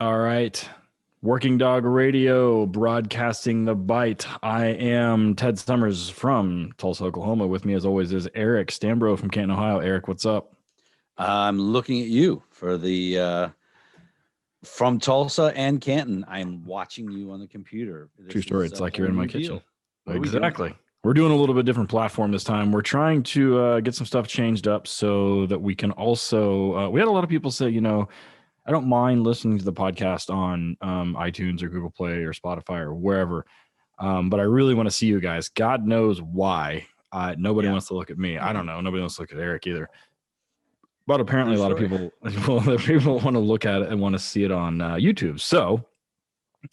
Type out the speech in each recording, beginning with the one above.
All right. Working Dog Radio, broadcasting the bite. I am Ted Summers from Tulsa, Oklahoma. With me, as always, is Eric Stambro from Canton, Ohio. Eric, what's up? I'm looking at you for the from Tulsa and Canton. I'm watching you on the computer. True This story. is It's a like you're whole in my new kitchen. deal. What are we doing? Exactly. We're doing a little bit different platform this time. We're trying to get some stuff changed up so that we can also. We had a lot of people say, I don't mind listening to the podcast on iTunes or Google Play or Spotify or wherever. But I really want to see you guys. God knows why. Nobody wants to look at me. I don't know. Nobody wants to look at Eric either. But apparently, a lot of people, people want to look at it and want to see it on YouTube. So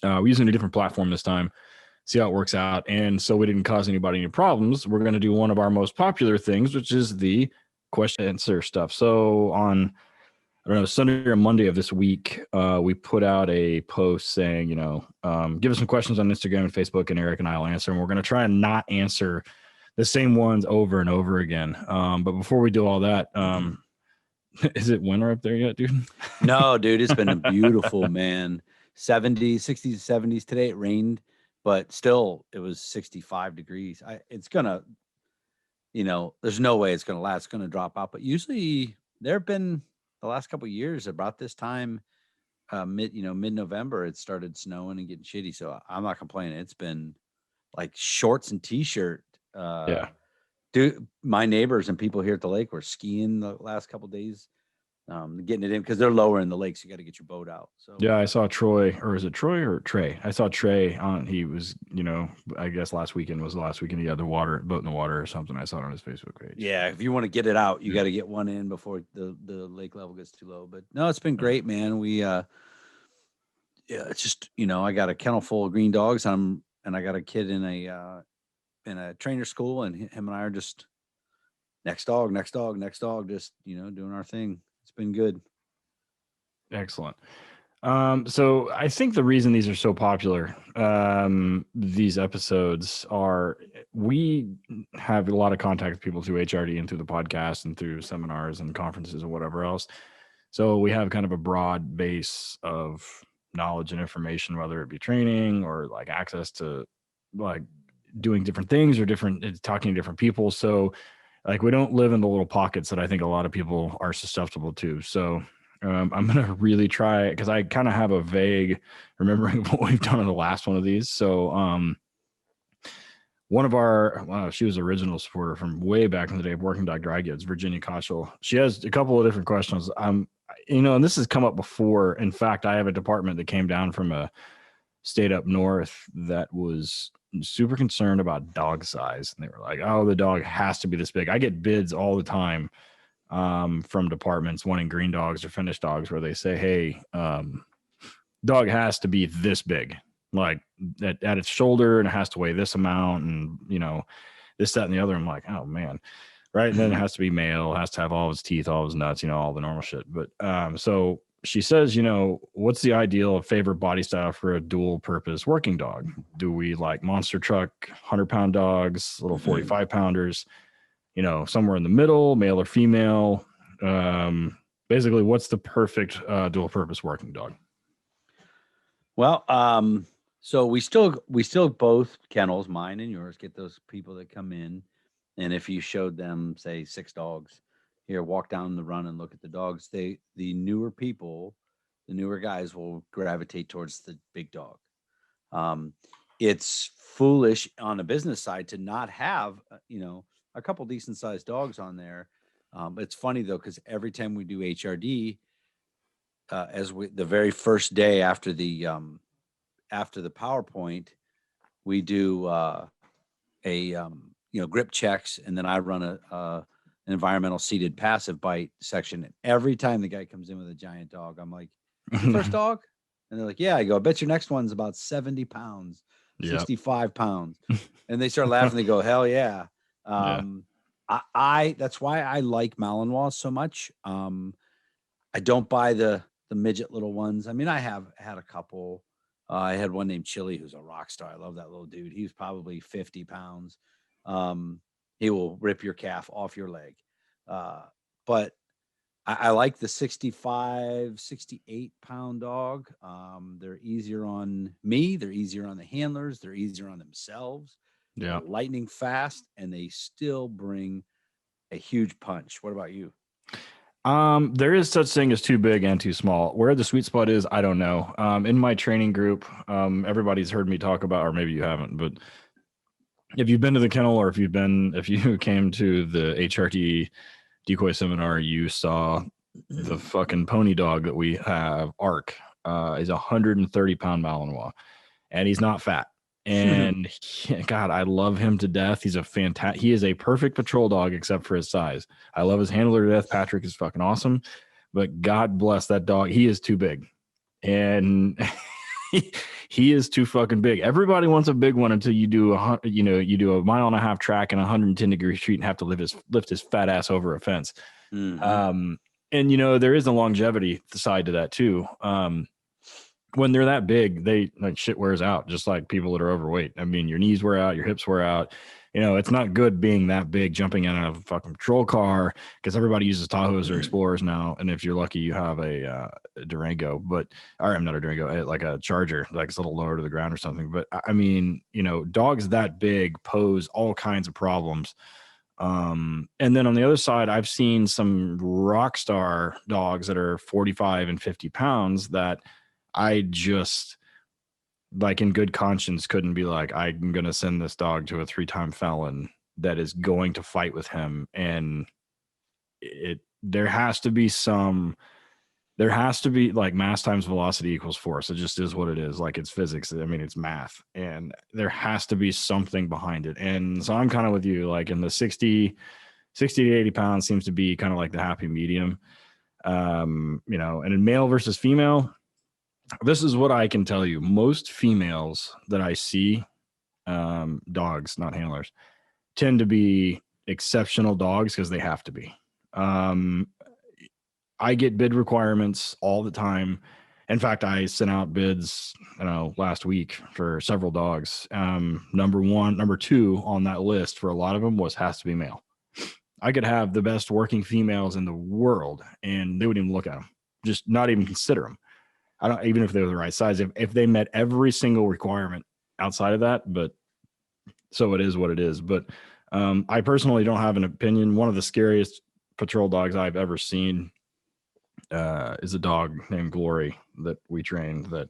we're using a different platform this time. See how it works out. And so we didn't cause anybody any problems. We're going to do one of our most popular things, which is the question answer stuff. So on, I don't know, Sunday or Monday of this week, we put out a post saying, give us some questions on Instagram and Facebook, and Eric and I will answer. And we're going to try and not answer the same ones over and over again. But before we do all that, is it winter up there yet, dude? No, dude, it's been a beautiful, man. 70s, 60s, 70s. Today it rained, but still it was 65 degrees. It's gonna, there's no way it's gonna last. It's gonna drop out. But usually there have been the last couple of years about this time, mid-November, it started snowing and getting shitty. So I'm not complaining. It's been like shorts and t-shirt. Yeah. Dude, my neighbors and people here at the lake were skiing the last couple of days, getting it in because they're lower in the lake, so you got to get your boat out. So yeah, I saw Troy, or is it Troy or Trey? I saw Trey on. He was, I guess last weekend was the last weekend he had the boat in the water or something. I saw it on his Facebook page. yeah, if you want to get it out, you got to get one in before the lake level gets too low. But no, it's been great, man. We yeah, it's just I got a kennel full of green dogs. And I got a kid in a trainer school, and him and I are just next dog, just doing our thing. It's been good. Excellent. So I think the reason these are so popular, these episodes are, we have a lot of contact with people through HRD and through the podcast and through seminars and conferences and whatever else. So we have kind of a broad base of knowledge and information, whether it be training or like access to like doing different things or talking to different people. So like we don't live in the little pockets that I think a lot of people are susceptible to. So I'm going to really try, because I kind of have a vague remembering of what we've done in the last one of these. So one of our, she was original supporter from way back in the day of Working Dog Dry Goods, Virginia Kochel. She has a couple of different questions. And this has come up before. In fact, I have a department that came down from a state up north that was super concerned about dog size. And they were like, oh, the dog has to be this big. I get bids all the time from departments wanting green dogs or finished dogs where they say, hey, dog has to be this big, like at its shoulder, and it has to weigh this amount, and this, that, and the other. I'm like, oh man. Right. And then it has to be male, has to have all of his teeth, all of his nuts, all the normal shit. But so she says, what's the ideal favorite body style for a dual purpose working dog? Do we like monster truck, 100-pound dogs, little 45-pounders? Somewhere in the middle, male or female. Basically, what's the perfect dual purpose working dog? Well, so we still both kennels, mine and yours, get those people that come in, and if you showed them, say, 6 dogs, here, walk down the run and look at the dogs, the newer people, the newer guys will gravitate towards the big dog. It's foolish on the business side to not have, a couple decent sized dogs on there. It's funny though, because every time we do HRD, the very first day after the PowerPoint, we do grip checks, and then I run an environmental seated passive bite section. And every time the guy comes in with a giant dog, I'm like, first dog? And they're like, yeah. I go, I bet your next one's about 70 pounds, 65 pounds. And they start laughing. They go, hell yeah. That's why I like Malinois so much. I don't buy the midget little ones. I mean, I have had a couple. I had one named Chili, who's a rock star. I love that little dude. He was probably 50 pounds. He will rip your calf off your leg. But I like the 65, 68-pound dog. They're easier on me. They're easier on the handlers. They're easier on themselves. Yeah. They're lightning fast, and they still bring a huge punch. What about you? There is such thing as too big and too small. Where the sweet spot is, I don't know. In my training group, everybody's heard me talk about, or maybe you haven't, but if you've been to the kennel or if you came to the HRT decoy seminar, you saw the fucking pony dog that we have, Ark, is 130-pound Malinois, and he's not fat. And God, I love him to death. He is a perfect patrol dog except for his size. I love his handler to death. Patrick is fucking awesome, but God bless that dog. He is too big, and he is too fucking big. Everybody wants a big one until you do a 1.5-mile track and 110-degree street and have to lift his fat ass over a fence. Mm-hmm. And there is a longevity side to that too. When they're that big, they like shit wears out, just like people that are overweight. I mean, your knees wear out, your hips wear out. It's not good being that big, jumping in a fucking patrol car, because everybody uses Tahoes or Explorers now. And if you're lucky, you have a Durango, I'm not a Durango, like a Charger, like it's a little lower to the ground or something. But I mean, dogs that big pose all kinds of problems. And then on the other side, I've seen some rock star dogs that are 45 and 50 pounds that I just, like, in good conscience, couldn't be like, I'm going to send this dog to a 3-time felon that is going to fight with him. And there has to be like mass times velocity equals force. It just is what it is. Like, it's physics. I mean, it's math, and there has to be something behind it. And so I'm kind of with you, like in the 60 to 80 pounds seems to be kind of like the happy medium. And in male versus female, this is what I can tell you. Most females that I see, dogs, not handlers, tend to be exceptional dogs because they have to be. I get bid requirements all the time. In fact, I sent out bids, last week for several dogs. Number 2 on that list for a lot of them has to be male. I could have the best working females in the world, and they wouldn't even look at them, just not even consider them. I don't, even if they were the right size, if they met every single requirement outside of that. But so it is what it is. But I personally don't have an opinion. One of the scariest patrol dogs I've ever seen is a dog named Glory that we trained that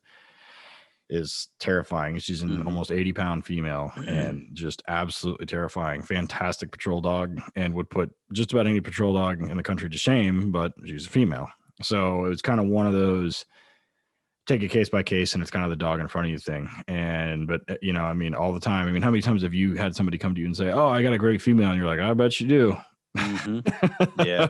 is terrifying. She's an almost 80-pound female and just absolutely terrifying. Fantastic patrol dog, and would put just about any patrol dog in the country to shame, but she's a female. So it was kind of one of those take it case by case, and it's kind of the dog in front of you thing. But I mean, all the time. I mean, how many times have you had somebody come to you and say, "Oh, I got a great female," and you're like, "I bet you do." Yeah.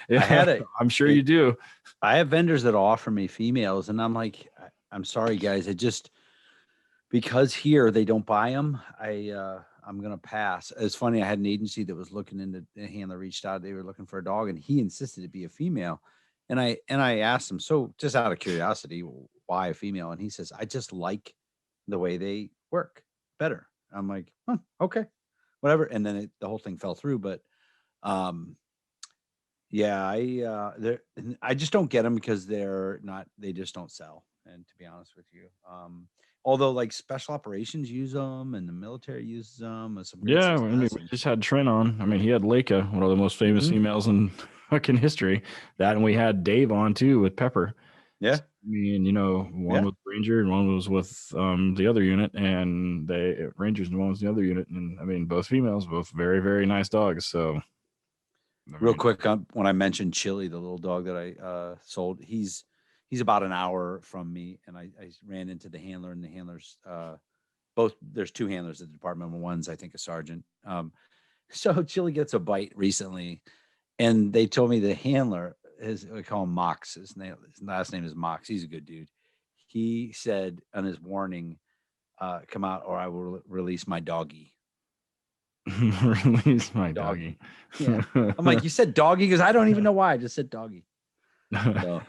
Yeah, I'm sure you do. I have vendors that offer me females, and I'm like, I'm sorry, guys. Because here they don't buy them. I'm gonna pass. It's funny. I had an agency that was looking into a handler reached out. They were looking for a dog, and he insisted it be a female. And I asked him, so just out of curiosity, why a female? And he says, I just like the way they work better. I'm like, okay, whatever. And then the whole thing fell through. But yeah, I just don't get them because they just don't sell. And to be honest with you, although like special operations use them and the military uses them. Yeah, I mean, we just had Trent on. I mean, he had Leica, one of the most famous females in fucking history. That, and we had Dave on too with Pepper. Yeah, I mean, one was Ranger and one was with the other unit, and they Rangers and one was the other unit, and I mean, both females, both very, very nice dogs. So, real quick, when I mentioned Chili, the little dog that I sold, he's about an hour from me, and I ran into the handler, and the handlers both. There's 2 handlers at the department. One's, I think, a sergeant. So Chili gets a bite recently, and they told me the handler we call him Mox. His last name is Mox. He's a good dude. He said on his warning, "Come out, or I will release my doggy." Release my doggy. Yeah. I'm like, you said doggy? Because I don't even know why. I just said doggy. So,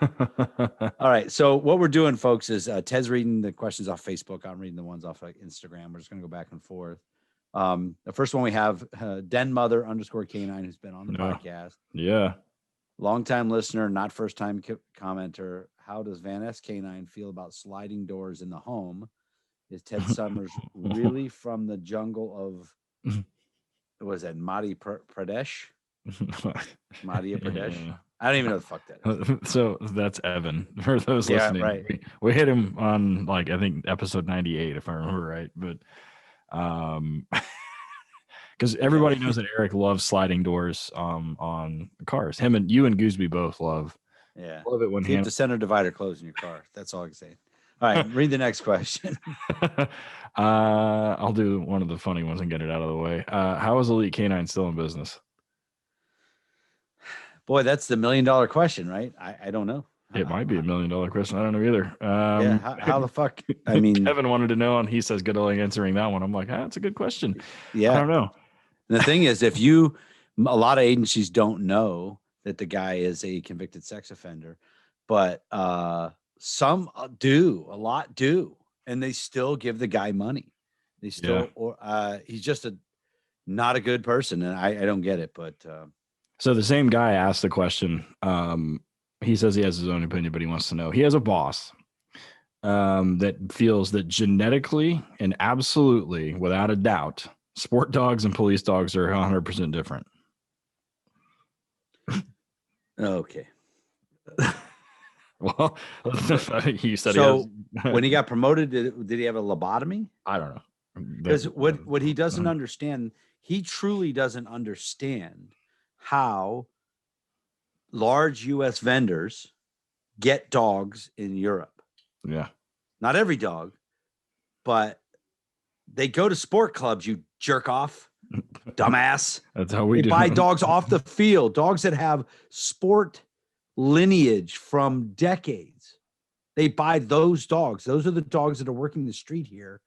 all right. So what we're doing, folks, is Ted's reading the questions off Facebook. I'm reading the ones off Instagram. We're just going to go back and forth. The first one we have Den Mother _K9, who's been on the podcast. Yeah. Longtime listener, not first time commenter. How does Van S Canine feel about sliding doors in the home? Is Ted Summers really from the jungle of, was that Pradesh? Madhya Pradesh? Yeah. I don't even know the fuck that is. So that's Evan for those Yeah, listening. right. We hit him on like I think episode 98 if I remember right, but because everybody knows that Eric loves sliding doors on cars. Him and you and Gooseby both love it when keep the center divider closed in your car. That's all I can say. All right, read the next question. I'll do one of the funny ones and get it out of the way. How is Elite Canine still in business? Boy, that's the $1 million question, right? I don't know. It might be $1 million question. I don't know either. Yeah, how the fuck? I mean, Kevin wanted to know, and he says, "Good luck answering that one." I'm like, that's a good question. Yeah, I don't know. The thing is, a lot of agencies don't know that the guy is a convicted sex offender, but some do, a lot do, and they still give the guy money. They still, or he's just not a good person, and I don't get it. But so the same guy asked the question. He says he has his own opinion, but he wants to know. He has a boss that feels that genetically and absolutely, without a doubt, sport dogs and police dogs are 100% different. Okay. Well, you said so. When he got promoted, did he have a lobotomy? I don't know. Because what he doesn't understand, he truly doesn't understand how large U.S. vendors get dogs in Europe. Yeah. Not every dog, but they go to sport clubs, you jerk off, dumbass. That's how we do. Buy dogs off the field, dogs that have sport lineage from decades. They buy those dogs. Those are the dogs that are working the street here.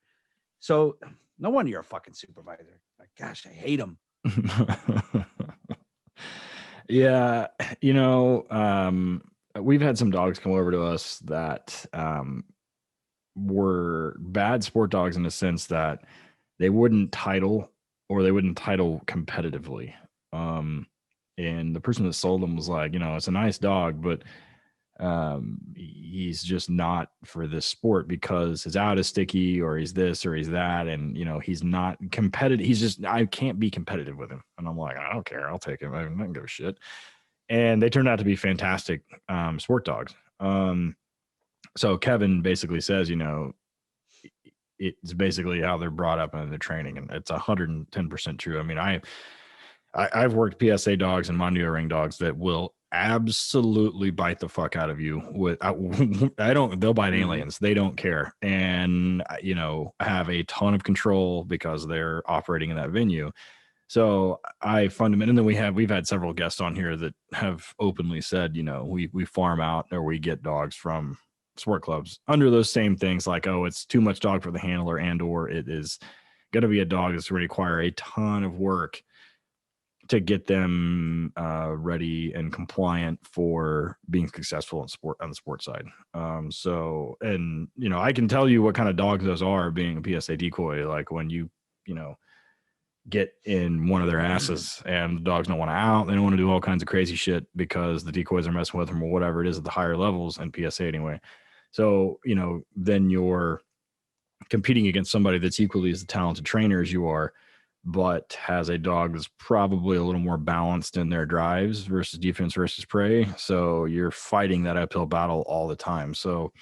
So no wonder you're a fucking supervisor. Like, gosh, I hate them. Yeah. We've had some dogs come over to us that were bad sport dogs in the sense that they wouldn't title competitively. And the person that sold them was like, it's a nice dog, but he's just not for this sport because his out is sticky or he's this or he's that. And, he's not competitive. I can't be competitive with him. And I'm like, I don't care. I'll take him. I don't give a shit. And they turned out to be fantastic sport dogs. So Kevin basically says, it's basically how they're brought up in the training, and it's 110% true. I mean, I've worked PSA dogs and Mondio ring dogs that will absolutely bite the fuck out of you they'll bite aliens. They don't care. And, have a ton of control because they're operating in that venue. So I fundamentally, we've had several guests on here that have openly said, we farm out or we get dogs from sport clubs under those same things like, it's too much dog for the handler or it is going to be a dog that's going to require a ton of work to get them ready and compliant for being successful on the sports side. I can tell you what kind of dogs those are being a PSA decoy. Like when you get in one of their asses and the dogs don't want to out, they don't want to do all kinds of crazy shit because the decoys are messing with them or whatever it is at the higher levels and PSA anyway. So, then you're competing against somebody that's equally as talented trainer as you are, but has a dog that's probably a little more balanced in their drives versus defense versus prey. So you're fighting that uphill battle all the time. So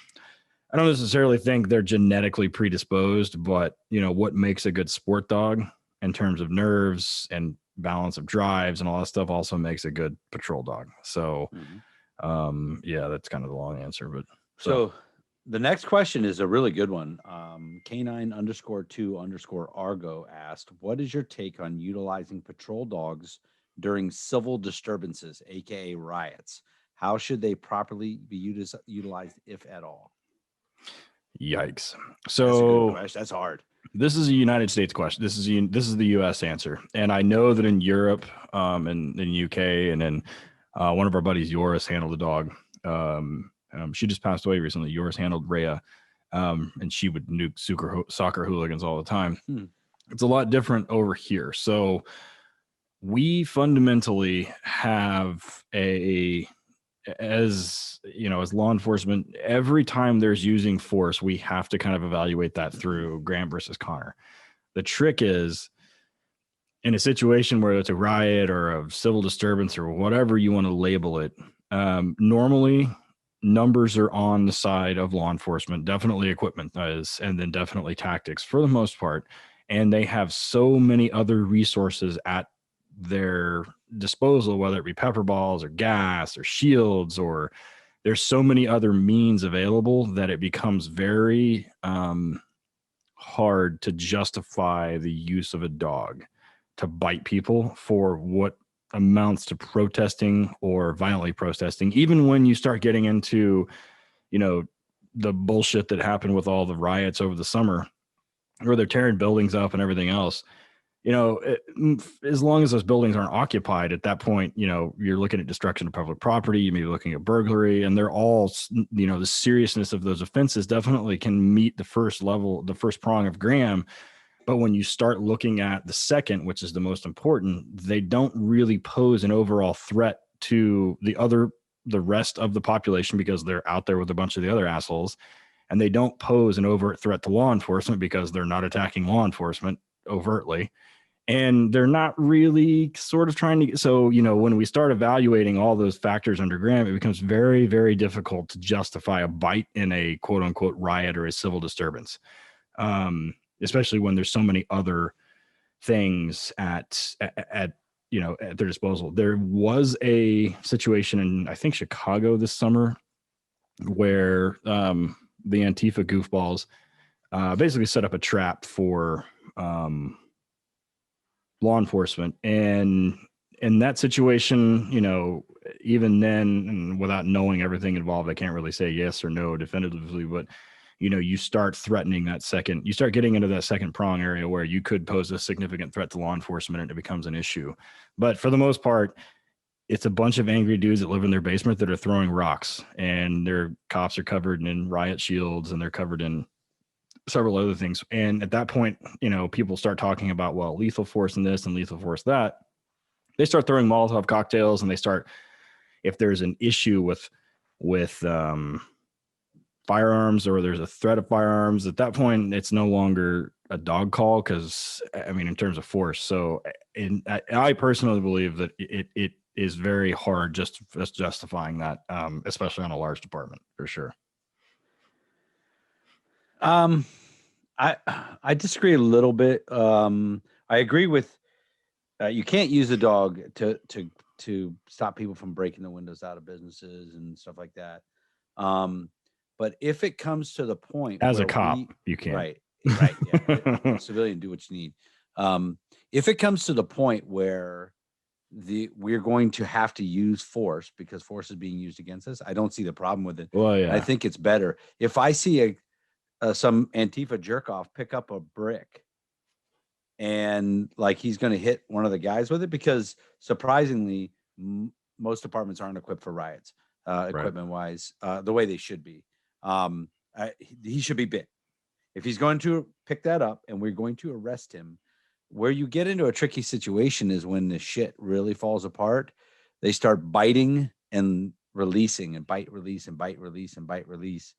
I don't necessarily think they're genetically predisposed, but what makes a good sport dog in terms of nerves and balance of drives and all that stuff also makes a good patrol dog. So, that's kind of the long answer, but so the next question is a really good one. Canine_2_Argo asked, what is your take on utilizing patrol dogs during civil disturbances, aka riots? How should they properly be utilized, if at all? Yikes. So that's hard. This is a United States question. This is the U.S. answer. And I know that in Europe, in UK, and then one of our buddies, Yoris, handled a dog. She just passed away recently. Yoris handled Rhea, and she would nuke soccer hooligans all the time. It's a lot different over here. So we fundamentally have as law enforcement, every time there's using force, we have to kind of evaluate that through Graham versus Connor. The trick is, in a situation where it's a riot or a civil disturbance or whatever you want to label it, normally numbers are on the side of law enforcement, definitely equipment is, and then definitely tactics for the most part. And they have so many other resources at their disposal, whether it be pepper balls or gas or shields, or there's so many other means available that it becomes very hard to justify the use of a dog to bite people for what amounts to protesting or violently protesting. Even when you start getting into, the bullshit that happened with all the riots over the summer, where they're tearing buildings up and everything else, as long as those buildings aren't occupied at that point, you're looking at destruction of public property, you may be looking at burglary, and they're all, the seriousness of those offenses definitely can meet the first prong of Graham. But when you start looking at the second, which is the most important, they don't really pose an overall threat to the rest of the population because they're out there with a bunch of the other assholes. And they don't pose an overt threat to law enforcement because they're not attacking law enforcement overtly. And they're not really sort of trying to. So, when we start evaluating all those factors under Graham, it becomes very, very difficult to justify a bite in a quote unquote riot or a civil disturbance. Especially when there's so many other things at their disposal. There was a situation in, I think, Chicago this summer where the Antifa goofballs basically set up a trap for law enforcement. And in that situation, even then, and without knowing everything involved, I can't really say yes or no definitively, but you start threatening you start getting into that second prong area where you could pose a significant threat to law enforcement and it becomes an issue. But for the most part, it's a bunch of angry dudes that live in their basement that are throwing rocks, and their cops are covered in riot shields and they're covered in several other things. And at that point, people start talking about, well, lethal force in this and lethal force that. They start throwing Molotov cocktails, and if there's an issue with firearms, or there's a threat of firearms, at that point it's no longer a dog call, because in terms of force. So I personally believe that it is very hard just justifying that, especially on a large department, for sure. I disagree a little bit. I agree with you can't use a dog to stop people from breaking the windows out of businesses and stuff like that. But if it comes to the point as a cop, you can't. Right. Yeah. Civilian, do what you need. If it comes to the point where we're going to have to use force because force is being used against us, I don't see the problem with it. Well, yeah. I think it's better if I see some Antifa jerk off pick up a brick and he's going to hit one of the guys with it, because surprisingly, most departments aren't equipped for riots, equipment wise, the way they should be. He should be bit. If he's going to pick that up and we're going to arrest him, where you get into a tricky situation is when the shit really falls apart. They start biting and releasing, and bite, release, and bite, release, and bite, release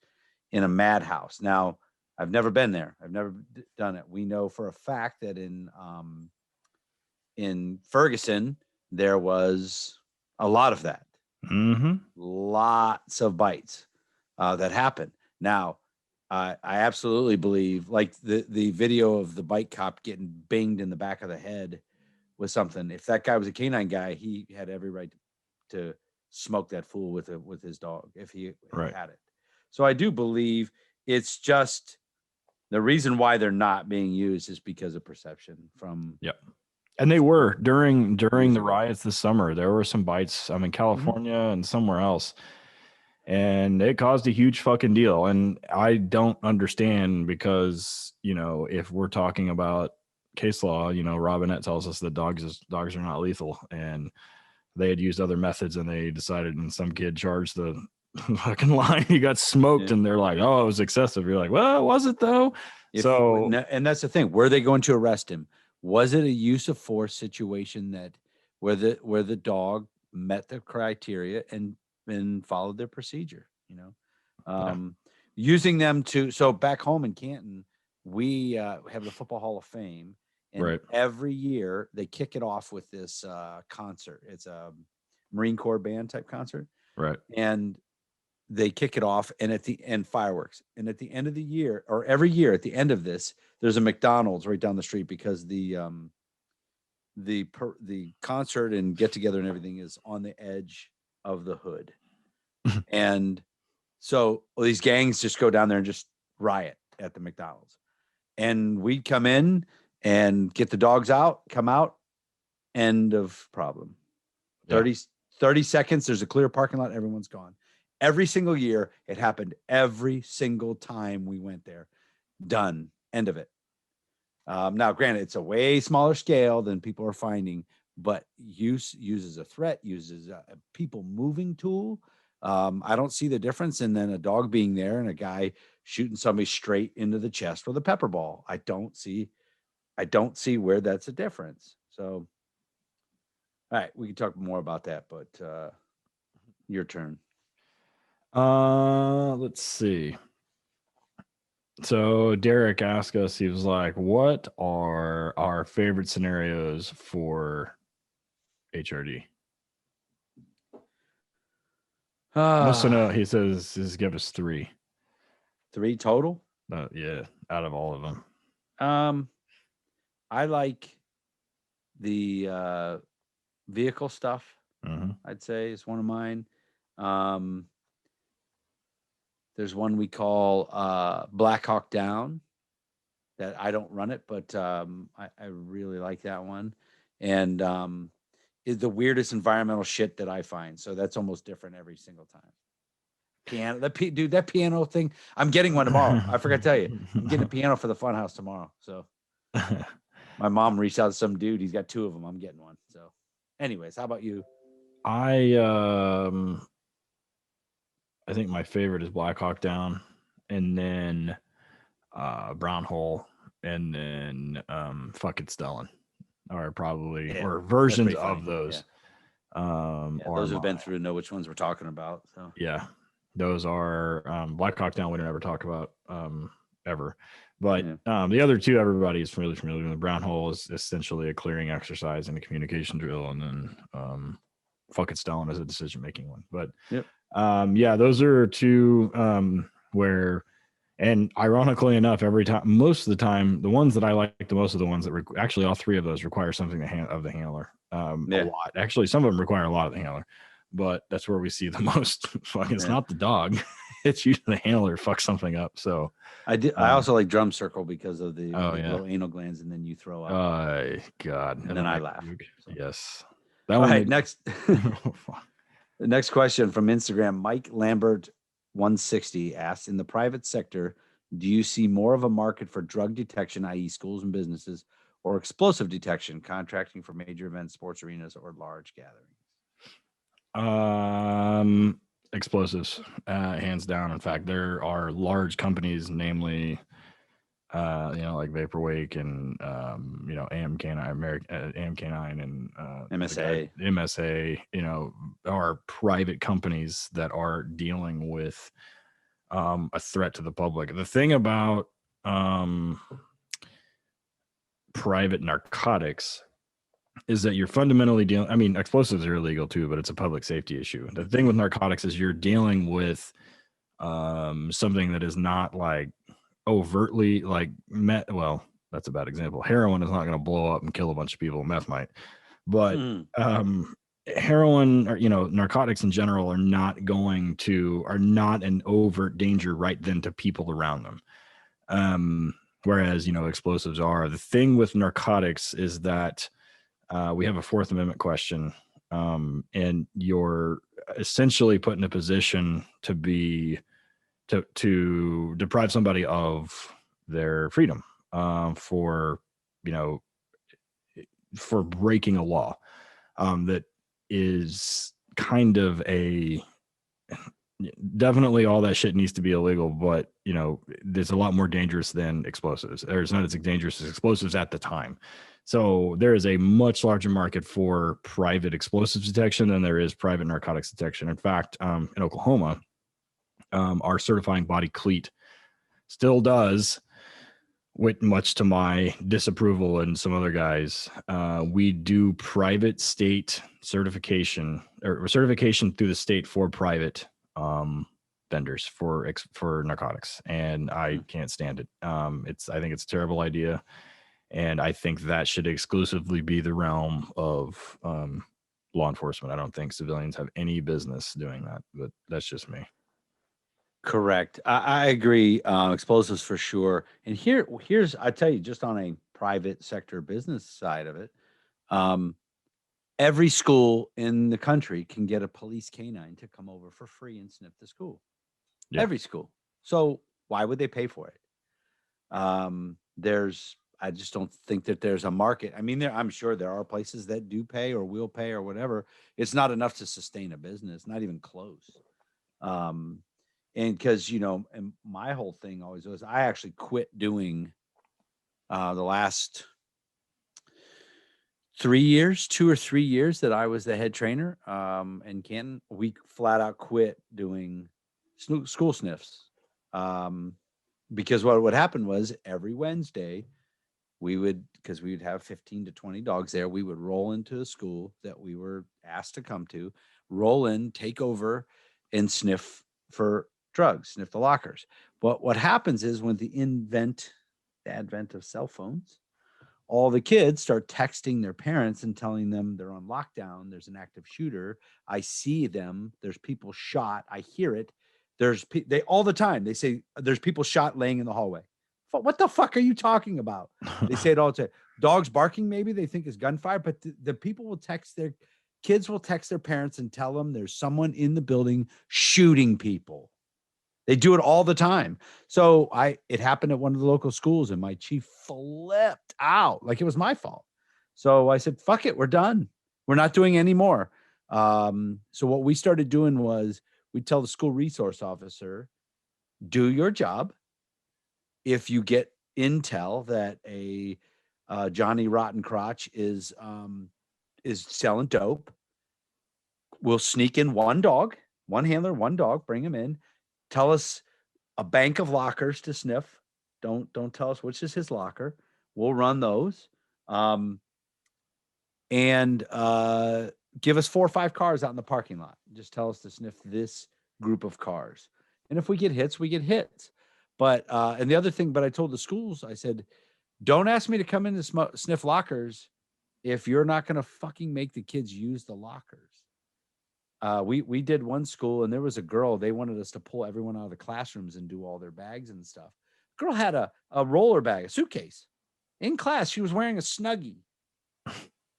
in a madhouse. Now, I've never been there. I've never done it. We know for a fact that in Ferguson, there was a lot of that. Mm-hmm. Lots of bites that happened. Now, I absolutely believe, the video of the bike cop getting banged in the back of the head with something. If that guy was a canine guy, he had every right to smoke that fool with his dog if he had it. So I do believe it's just the reason why they're not being used is because of perception from. Yep. And they were during the riots this summer. There were some bites. I'm in California and somewhere else. And it caused a huge fucking deal. And I don't understand, because, if we're talking about case law, Robinette tells us that dogs are not lethal. And they had used other methods, and they decided, and some kid charged the fucking line. He got smoked, and they're like, oh, it was excessive. You're like, well, was it though? And that's the thing. Were they going to arrest him? Was it a use of force situation that where the dog met the criteria and followed their procedure, using them so back home in Canton, we have the Football Hall of Fame, and Right. every year they kick it off with this concert. It's a Marine Corps band type concert. Right. And they kick it off, and at the end, fireworks. And at the end of the year, or every year at the end of this, there's a McDonald's right down the street, because the concert and get together and everything is on the edge of the hood. And so these gangs just go down there and just riot at the McDonald's. And we'd come in and get the dogs out, come out, end of problem. 30 seconds, there's a clear parking lot, everyone's gone. Every single year, it happened every single time we went there. Done. End of it. Now, granted, it's a way smaller scale than people are finding, but uses a threat, uses a people moving tool. I don't see the difference in then a dog being there and a guy shooting somebody straight into the chest with a pepper ball. I don't see where that's a difference. So, all right, we can talk more about that, but your turn. Let's see. So Derek asked us, he was like, what are our favorite scenarios for HRD? No, he says give us 3. 3 total? Yeah, out of all of them. I like the vehicle stuff. I'd say is one of mine. There's one we call Black Hawk Down that I don't run it, but I really like that one. And is the weirdest environmental shit that I find. So that's almost different every single time. Piano, that piano thing. I'm getting one tomorrow. I forgot to tell you, I'm getting a piano for the fun house tomorrow. So my mom reached out to some dude. He's got 2 of them. I'm getting one. So anyways, how about you? I think my favorite is Black Hawk Down, and then Brown Hole, and then Fuck It Stellan, or probably or versions of those. Those who've been through know which ones we're talking about. So yeah, those are Black Hawk Down. We don't ever talk about ever, but the other 2 everybody is really familiar with. Brown Hole is essentially a clearing exercise and a communication drill, and then Fuck It Stellan is a decision making one. But those are 2 where, and ironically enough, every time, most of the time, the ones that I like the most are the ones that actually all 3 of those require something of the handler. A lot. Actually, some of them require a lot of the handler, but that's where we see the most. It's not the dog; it's usually the handler fucks something up. So I also like drum circle because of the little anal glands, and then you throw up. God! And then I laugh. So. Yes. All right. Next. The next question from Instagram, Mike Lambert 160 asks, in the private sector, do you see more of a market for drug detection, i.e. schools and businesses, or explosive detection, contracting for major events, sports arenas, or large gatherings? Explosives, hands down. In fact, there are large companies, namely, like Vaporwake and AMK9, AMK9 and MSA, are private companies that are dealing with a threat to the public. The thing about private narcotics is that you're fundamentally dealing, I mean, explosives are illegal too, but it's a public safety issue. The thing with narcotics is you're dealing with something that is not like overtly like well, that's a bad example. Heroin is not going to blow up and kill a bunch of people. Meth might, but heroin or narcotics in general are not an overt danger right then to people around them. Whereas explosives are. The thing with narcotics is that we have a Fourth Amendment question, and you're essentially put in a position to deprive somebody of their freedom for breaking a law that is kind of definitely all that shit needs to be illegal, but there's a lot more dangerous than explosives. There's not as dangerous as explosives at the time. So there is a much larger market for private explosives detection than there is private narcotics detection. In fact, in Oklahoma, our certifying body cleat still does, with much to my disapproval and some other guys, we do private state certification or certification through the state for private vendors for narcotics, and I can't stand it. I think it's a terrible idea, and I think that should exclusively be the realm of law enforcement. I don't think civilians have any business doing that, but that's just me. Correct. I agree. Explosives for sure. And here's, I tell you, just on a private sector business side of it, every school in the country can get a police canine to come over for free and sniff the school. Yeah. Every school. So why would they pay for it? I just don't think that there's a market. I mean, I'm sure there are places that do pay or will pay or whatever. It's not enough to sustain a business, not even close. And because, and my whole thing always was, I actually quit doing the last 2 or 3 years that I was the head trainer in Canton. We flat out quit doing school sniffs because what would happen was every Wednesday because we would have 15 to 20 dogs there, we would roll into a school that we were asked to come to, roll in, take over, and sniff for drugs, sniff the lockers. But what happens is when the advent of cell phones, all the kids start texting their parents and telling them they're on lockdown. There's an active shooter. I see them. There's people shot. I hear it. They all the time. They say there's people shot laying in the hallway. What the fuck are you talking about? They say it all the time. Dogs barking, maybe they think is gunfire, but the people will kids will text their parents and tell them there's someone in the building shooting people. They do it all the time. So it happened at one of the local schools and my chief flipped out like it was my fault. So I said, fuck it, we're done. We're not doing any more. So what we started doing was we tell the school resource officer, do your job. If you get intel that a Johnny Rotten Crotch is selling dope, we'll sneak in one dog, one handler, one dog, bring him in. Tell us a bank of lockers to sniff. Don't tell us which is his locker. We'll run those. And give us 4 or 5 cars out in the parking lot. Just tell us to sniff this group of cars. And if we get hits, we get hits. But and the other thing, but I told the schools, I said, don't ask me to come in to sniff lockers if you're not going to fucking make the kids use the lockers. We did one school and there was a girl, they wanted us to pull everyone out of the classrooms and do all their bags and stuff. Girl had a roller bag, a suitcase in class. She was wearing a Snuggie.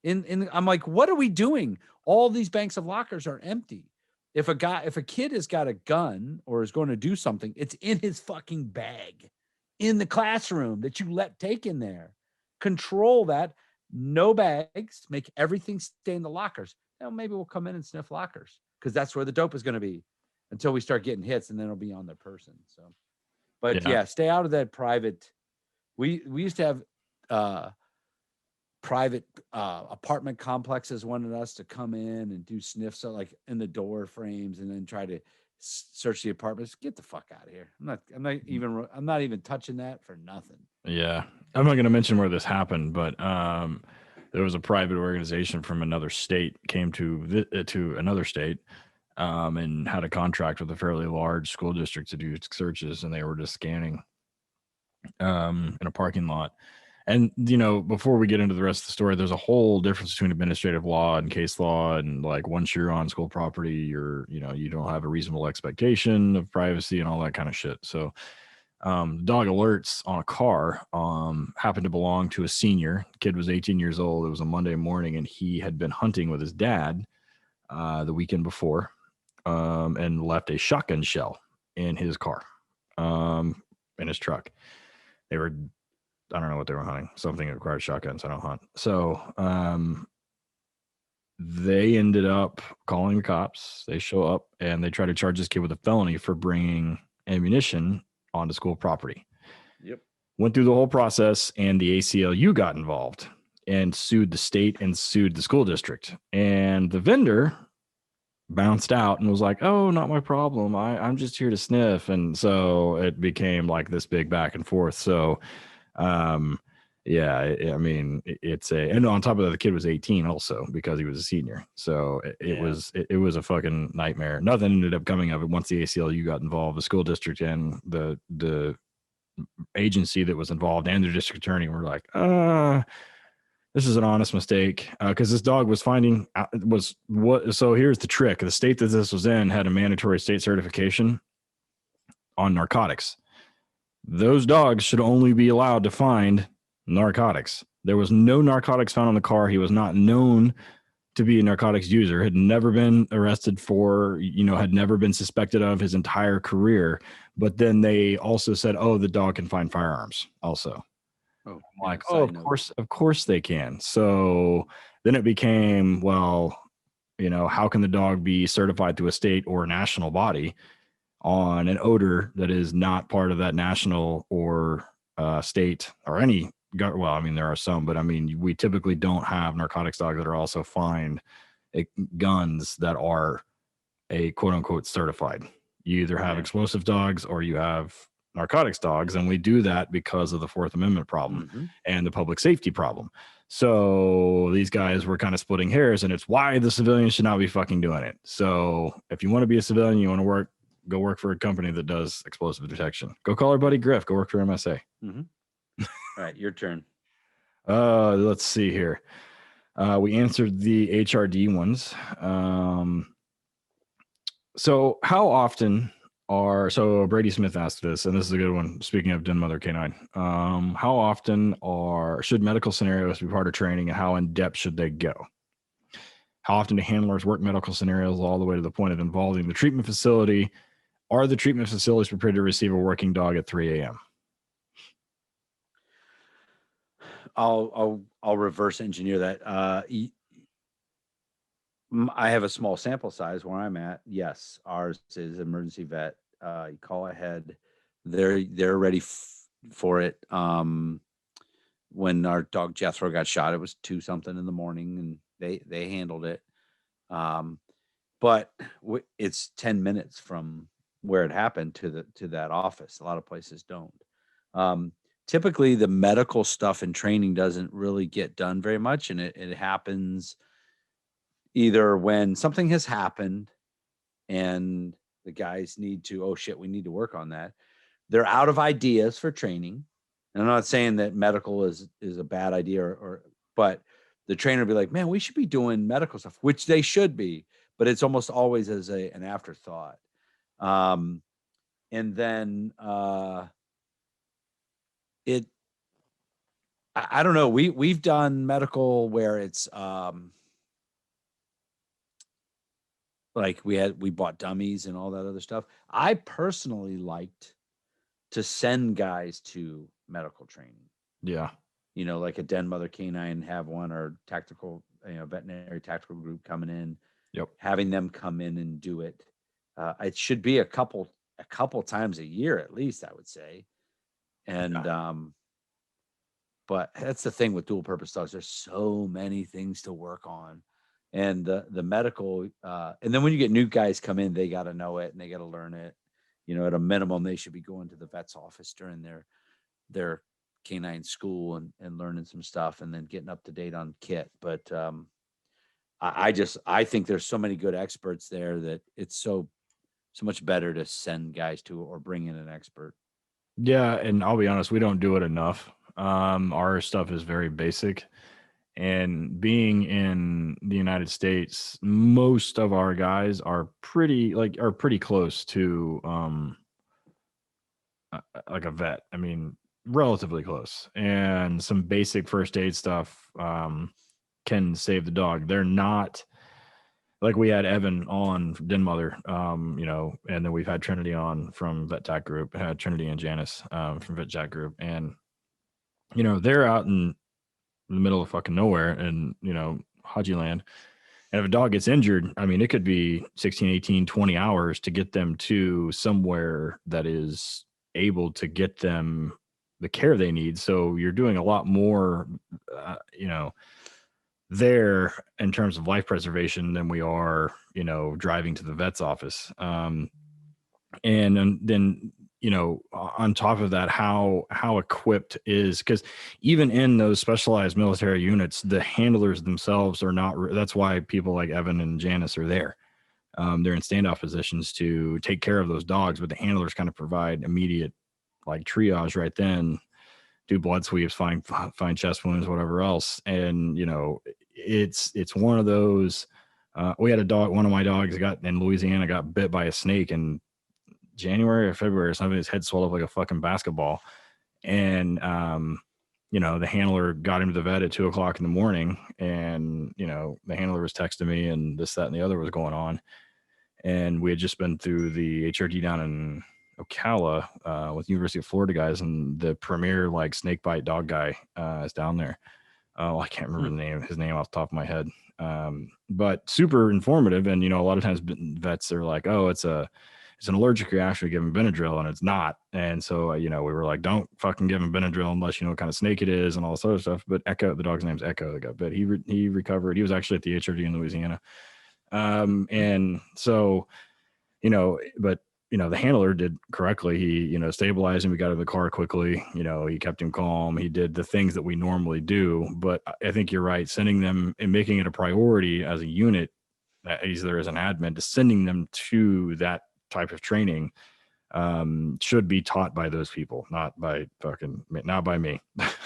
I'm like, what are we doing? All these banks of lockers are empty. If a kid has got a gun or is going to do something, it's in his fucking bag in the classroom that you let take in there. Control that. No bags. Make everything stay in the lockers. Now maybe we'll come in and sniff lockers because that's where the dope is going to be until we start getting hits, and then it'll be on their person. So, but yeah, stay out of that private. We used to have private apartment complexes wanted us to come in and do sniffs, so like in the door frames, and then try to search the apartments. Get the fuck out of here! I'm not even touching that for nothing. Yeah, I'm not going to mention where this happened, but there was a private organization from another state came to another state and had a contract with a fairly large school district to do searches, and they were just scanning in a parking lot. And, before we get into the rest of the story, there's a whole difference between administrative law and case law. And like, once you're on school property, you don't have a reasonable expectation of privacy and all that kind of shit. So dog alerts on a car happened to belong to a senior. The kid was 18 years old. It was a Monday morning, and he had been hunting with his dad the weekend before and left a shotgun shell in his car, in his truck. I don't know what they were hunting. Something that required shotguns. I don't hunt. So they ended up calling the cops. They show up and they try to charge this kid with a felony for bringing ammunition onto school property. Yep. Went through the whole process, and the ACLU got involved. and sued the state and sued the school district. And the vendor bounced out and was like, "Oh, not my problem. I'm just here to sniff." And so it became like this big back and forth. So, um, yeah, I mean, it's and on top of that, the kid was 18 also because he was a senior. So it was a fucking nightmare. Nothing ended up coming of it once the ACLU got involved. The school district and the agency that was involved and the district attorney were like, this is an honest mistake, because this dog was finding was what. So here's the trick: the state that this was in had a mandatory state certification on narcotics. Those dogs should only be allowed to find narcotics. There was no narcotics found on the car. He was not known to be a narcotics user, had never been arrested for, had never been suspected of his entire career. But then they also said, oh, the dog can find firearms also. Oh, like, oh, of course they can. So then it became, well, how can the dog be certified to a state or a national body on an odor that is not part of that national or state or any? Well, I mean, there are some, but I mean, we typically don't have narcotics dogs that are also find guns that are a quote unquote certified. You either have explosive dogs or you have narcotics dogs, and we do that because of the Fourth Amendment problem and the public safety problem. So these guys were kind of splitting hairs, and it's why the civilians should not be fucking doing it. So if you want to be a civilian, you want to go work for a company that does explosive detection. Go call our buddy Griff. Go work for MSA. All right, your turn. Let's see here. We answered the HRD ones. So how often so Brady Smith asked this, and this is a good one. Speaking of den mother canine, how often should medical scenarios be part of training, and how in depth should they go? How often do handlers work medical scenarios all the way to the point of involving the treatment facility? Are the treatment facilities prepared to receive a working dog at 3 a.m.? I'll reverse engineer that. I have a small sample size where I'm at. Yes, ours is emergency vet. You call ahead. They're ready for it. When our dog Jethro got shot, it was 2-something in the morning, and they handled it. But it's 10 minutes from where it happened to that office. A lot of places don't. Typically, the medical stuff and training doesn't really get done very much, and it happens either when something has happened and the guys need to, oh shit, we need to work on that. They're out of ideas for training. And I'm not saying that medical is a bad idea, but the trainer will be like, man, we should be doing medical stuff, which they should be, but it's almost always as an afterthought. And then I don't know. We've done medical where it's like we bought dummies and all that other stuff. I personally liked to send guys to medical training. Yeah. Like a den mother canine, have one, or tactical, veterinary tactical group coming in. Yep. Having them come in and do it. It should be a couple times a year at least, I would say. And but that's the thing with dual purpose dogs. There's so many things to work on. And the medical, and then when you get new guys come in, they got to know it and they got to learn it. At a minimum, they should be going to the vet's office during their canine school and learning some stuff, and then getting up to date on kit. But I think there's so many good experts there that it's so much better to send guys to or bring in an expert. Yeah, and I'll be honest, we don't do it enough. Our stuff is very basic. And being in the United States, most of our guys are pretty close to like a vet. I mean, relatively close. And some basic first aid stuff can save the dog. They're not like, we had Evan on Den Mother, and then we've had Trinity on from Vet Tac Group, had Trinity and Janice from Vet Tac Group, and they're out in the middle of fucking nowhere and Haji land, and if a dog gets injured, I mean, it could be 16, 18, 20 hours to get them to somewhere that is able to get them the care they need. So you're doing a lot more, there in terms of life preservation than we are, driving to the vet's office. And then, on top of that, how equipped is, because even in those specialized military units, the handlers themselves are not, that's why people like Evan and Janice are there. They're in standoff positions to take care of those dogs, but the handlers kind of provide immediate like triage right then, do blood sweeps, find chest wounds, whatever else. And, it's one of those, we had a dog, one of my dogs in Louisiana got bit by a snake in January or February or something. His head swelled up like a fucking basketball. And, the handler got him to the vet at 2:00 in the morning. And, the handler was texting me and this, that, and the other was going on. And we had just been through the HRD down in Ocala with University of Florida guys, and the premier like snake bite dog guy is down there. I can't remember his name off the top of my head. But super informative. And, a lot of times vets are like, oh, it's an allergic reaction to giving Benadryl, and it's not. And so, we were like, don't fucking give him Benadryl unless you know what kind of snake it is and all this other stuff. But Echo, the dog's name's Echo, that got bit. He recovered. He was actually at the HRD in Louisiana. And so, but, the handler did correctly. He, stabilized him. We got out of the car quickly. He kept him calm. He did the things that we normally do. But I think you're right. Sending them and making it a priority as a unit, either as an admin, to sending them to that type of training should be taught by those people, not by me.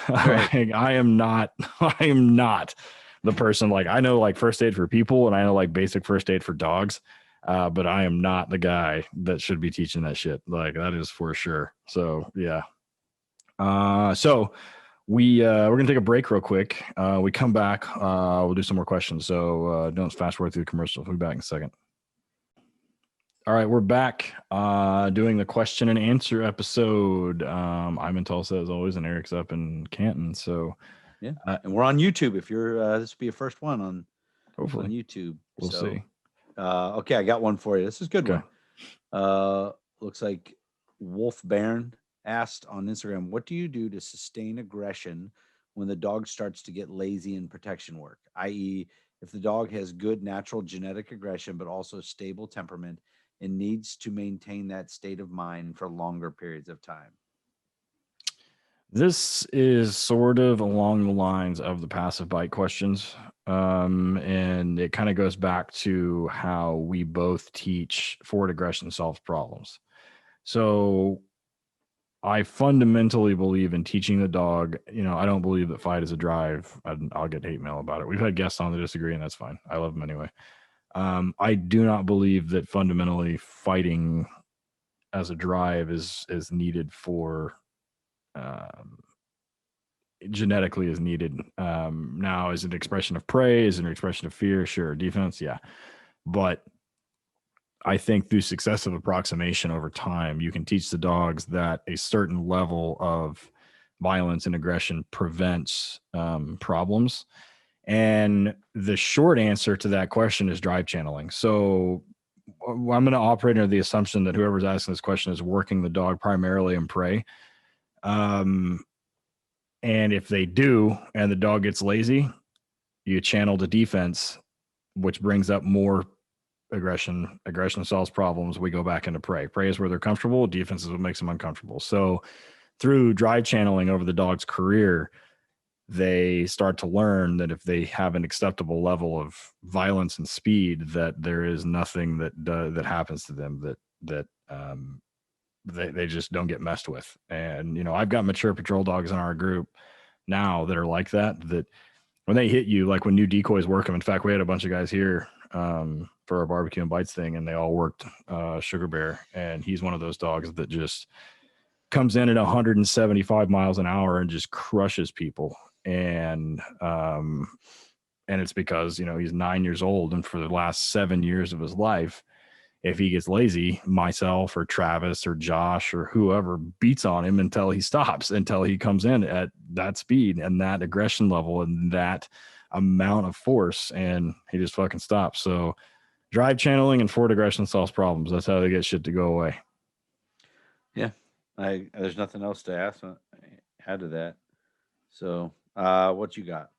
Right. I am not the person, like, I know like first aid for people and I know like basic first aid for dogs. But I am not the guy that should be teaching that shit. Like, that is for sure. So yeah. So we're gonna take a break real quick. We come back, we'll do some more questions. So don't fast forward through the commercials. We'll be back in a second. All right, we're back doing the question and answer episode. I'm in Tulsa as always, and Eric's up in Canton. So yeah, and we're on YouTube. If you're this will be your first one on hopefully on YouTube. We'll see. Okay, I got one for you. This is a good one. Looks like Wolf Baron asked on Instagram, what do you do to sustain aggression when the dog starts to get lazy in protection work? I.e., if the dog has good natural genetic aggression, but also stable temperament and needs to maintain that state of mind for longer periods of time. This is sort of along the lines of the passive bite questions. And it kind of goes back to how we both teach forward aggression solves problems. So I fundamentally believe in teaching the dog. I don't believe that fight is a drive. I'll get hate mail about it. We've had guests on that disagree, and that's fine. I love them anyway. I do not believe that fundamentally fighting as a drive is needed for genetically is needed. Now, is it an expression of prey? Is it an expression of fear? Sure. Defense, yeah. But I think through successive approximation over time, you can teach the dogs that a certain level of violence and aggression prevents problems. And the short answer to that question is drive channeling. So I'm going to operate under the assumption that whoever's asking this question is working the dog primarily in prey. And if they do, and the dog gets lazy, you channel to defense, which brings up more aggression. Aggression solves problems. We go back into prey. Prey is where they're comfortable. Defense is what makes them uncomfortable. So through drive channeling over the dog's career, they start to learn that if they have an acceptable level of violence and speed, that there is nothing that happens to them that they just don't get messed with. And, I've got mature patrol dogs in our group now that are like that when they hit you, like when new decoys work them. In fact, we had a bunch of guys here for our barbecue and bites thing, and they all worked Sugar Bear. And he's one of those dogs that just comes in at 175 miles an hour and just crushes people. And it's because, he's 9 years old. And for the last 7 years of his life, if he gets lazy, myself or Travis or Josh or whoever beats on him until he stops, until he comes in at that speed and that aggression level and that amount of force, and he just fucking stops. So drive channeling and forward aggression solves problems. That's how they get shit to go away. Yeah. There's nothing else to ask. add to that. So, what you got?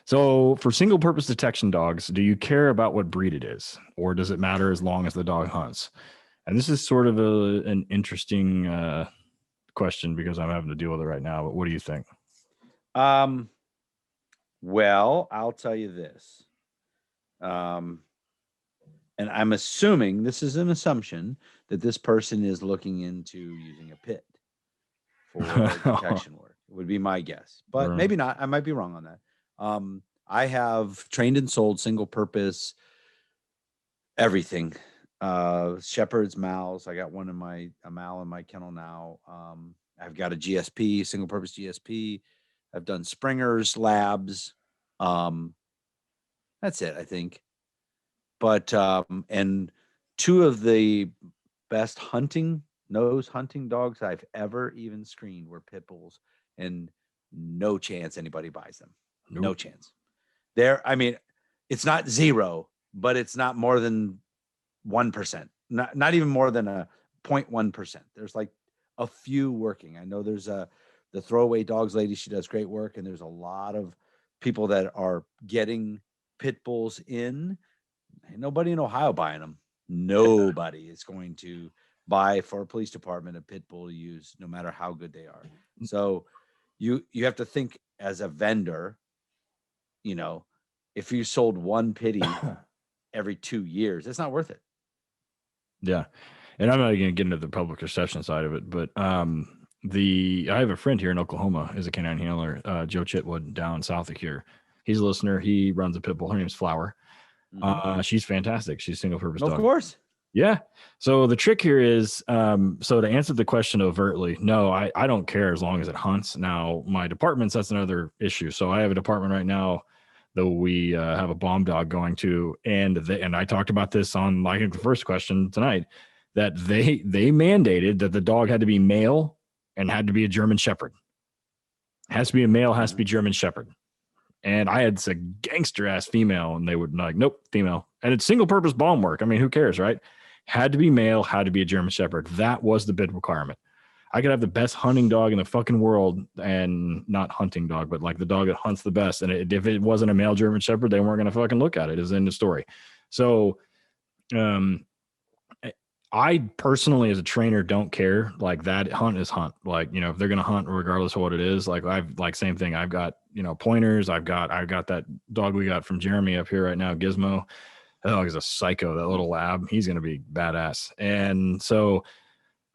So for single purpose detection dogs, do you care about what breed it is, or does it matter as long as the dog hunts? And this is sort of an interesting question because I'm having to deal with it right now. But what do you think? Well, I'll tell you this. And I'm assuming, this is an assumption, that this person is looking into using a pit for detection work. It would be my guess, but maybe not. I might be wrong on that. I have trained and sold single purpose everything. Shepherds, Mals. I got a Mal in my kennel now. I've got a GSP, single purpose GSP. I've done Springers, Labs. That's it, I think. But and two of the best nose hunting dogs I've ever even screened were pit bulls, and no chance anybody buys them. Nope. No chance. I mean, it's not zero, but it's not more than 1%. Not even more than a 0.1%. There's like a few working. I know there's the throwaway dogs lady. She does great work, and there's a lot of people that are getting pit bulls in. Ain't nobody in Ohio buying them. Nobody is going to buy for a police department a pit bull to use, no matter how good they are. So you have to think as a vendor, you know, if you sold one pitty every 2 years, it's not worth it. Yeah. And I'm not going to get into the public reception side of it, but I have a friend here in Oklahoma, is a canine handler, Joe Chitwood, down south of here. He's a listener. He runs a pit bull. Her name's Flower. She's fantastic. She's single purpose dog. Of course. Yeah. So the trick here is, so to answer the question overtly, no, I don't care as long as it hunts. Now my departments, that's another issue. So I have a department right now that we have a bomb dog going to, and I talked about this on like the first question tonight, that they mandated that the dog had to be male and had to be a German Shepherd. Has to be a male, has to be German Shepherd. And I had a gangster ass female, and they would like, nope, female. And it's single purpose bomb work. I mean, who cares, right? Had to be male, had to be a German Shepherd. That was the bid requirement. I could have the best hunting dog in the fucking world, and not hunting dog, but like the dog that hunts the best. And if it wasn't a male German Shepherd, they weren't going to fucking look at it. Is in the story. So, I personally, as a trainer, don't care. Like that hunt is hunt. Like, you know, if they're going to hunt regardless of what it is, like same thing. I've got, you know, pointers. I've got that dog we got from Jeremy up here right now, Gizmo. That dog is a psycho, that little lab. He's going to be badass. And so,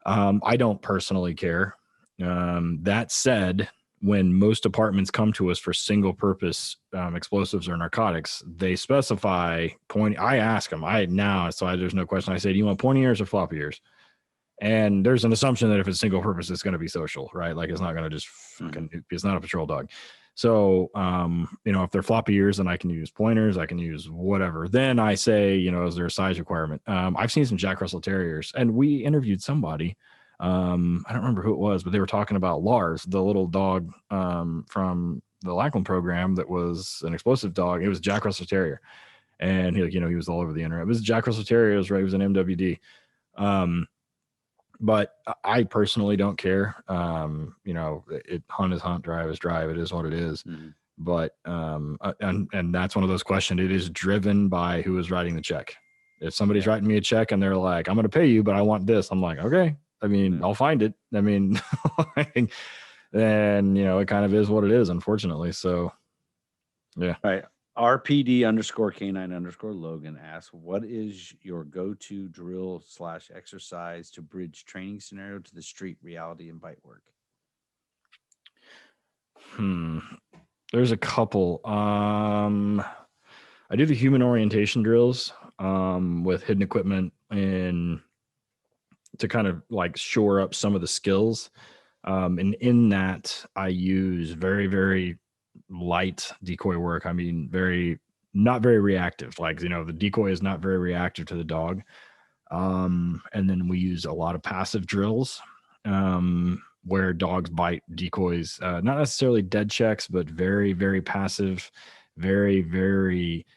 I don't personally care. That said, when most departments come to us for single purpose explosives or narcotics, they specify pointy. I ask them, there's no question. I say, do you want pointy ears or floppy ears? And there's an assumption that if it's single purpose, it's going to be social, right? Like it's not going to just it's not a patrol dog. So, you know, if they're floppy ears, then I can use pointers, I can use whatever. Then I say, you know, is there a size requirement? I've seen some Jack Russell Terriers, and we interviewed somebody. I don't remember who it was, but they were talking about Lars, the little dog from the Lackland program that was an explosive dog. It was Jack Russell Terrier. And he, you know, he was all over the internet. It was Jack Russell Terrier. It was right. He was an MWD. But I personally don't care. You know, hunt is hunt, drive is drive. It is what it is. Mm-hmm. But and that's one of those questions. It is driven by who is writing the check. If somebody's writing me a check and they're like, I'm going to pay you, but I want this, I'm like, okay. I mean, I'll find it. I mean, then, you know, it kind of is what it is, unfortunately. So, yeah. All right. RPD_K9_Logan asks, what is your go-to drill / exercise to bridge training scenario to the street reality and bite work? There's a couple. I do the human orientation drills with hidden equipment and to kind of like shore up some of the skills. And in that, I use very, very light decoy work. I mean, not very reactive. Like, you know, the decoy is not very reactive to the dog. And then we use a lot of passive drills where dogs bite decoys, not necessarily dead checks, but very, very passive, very, very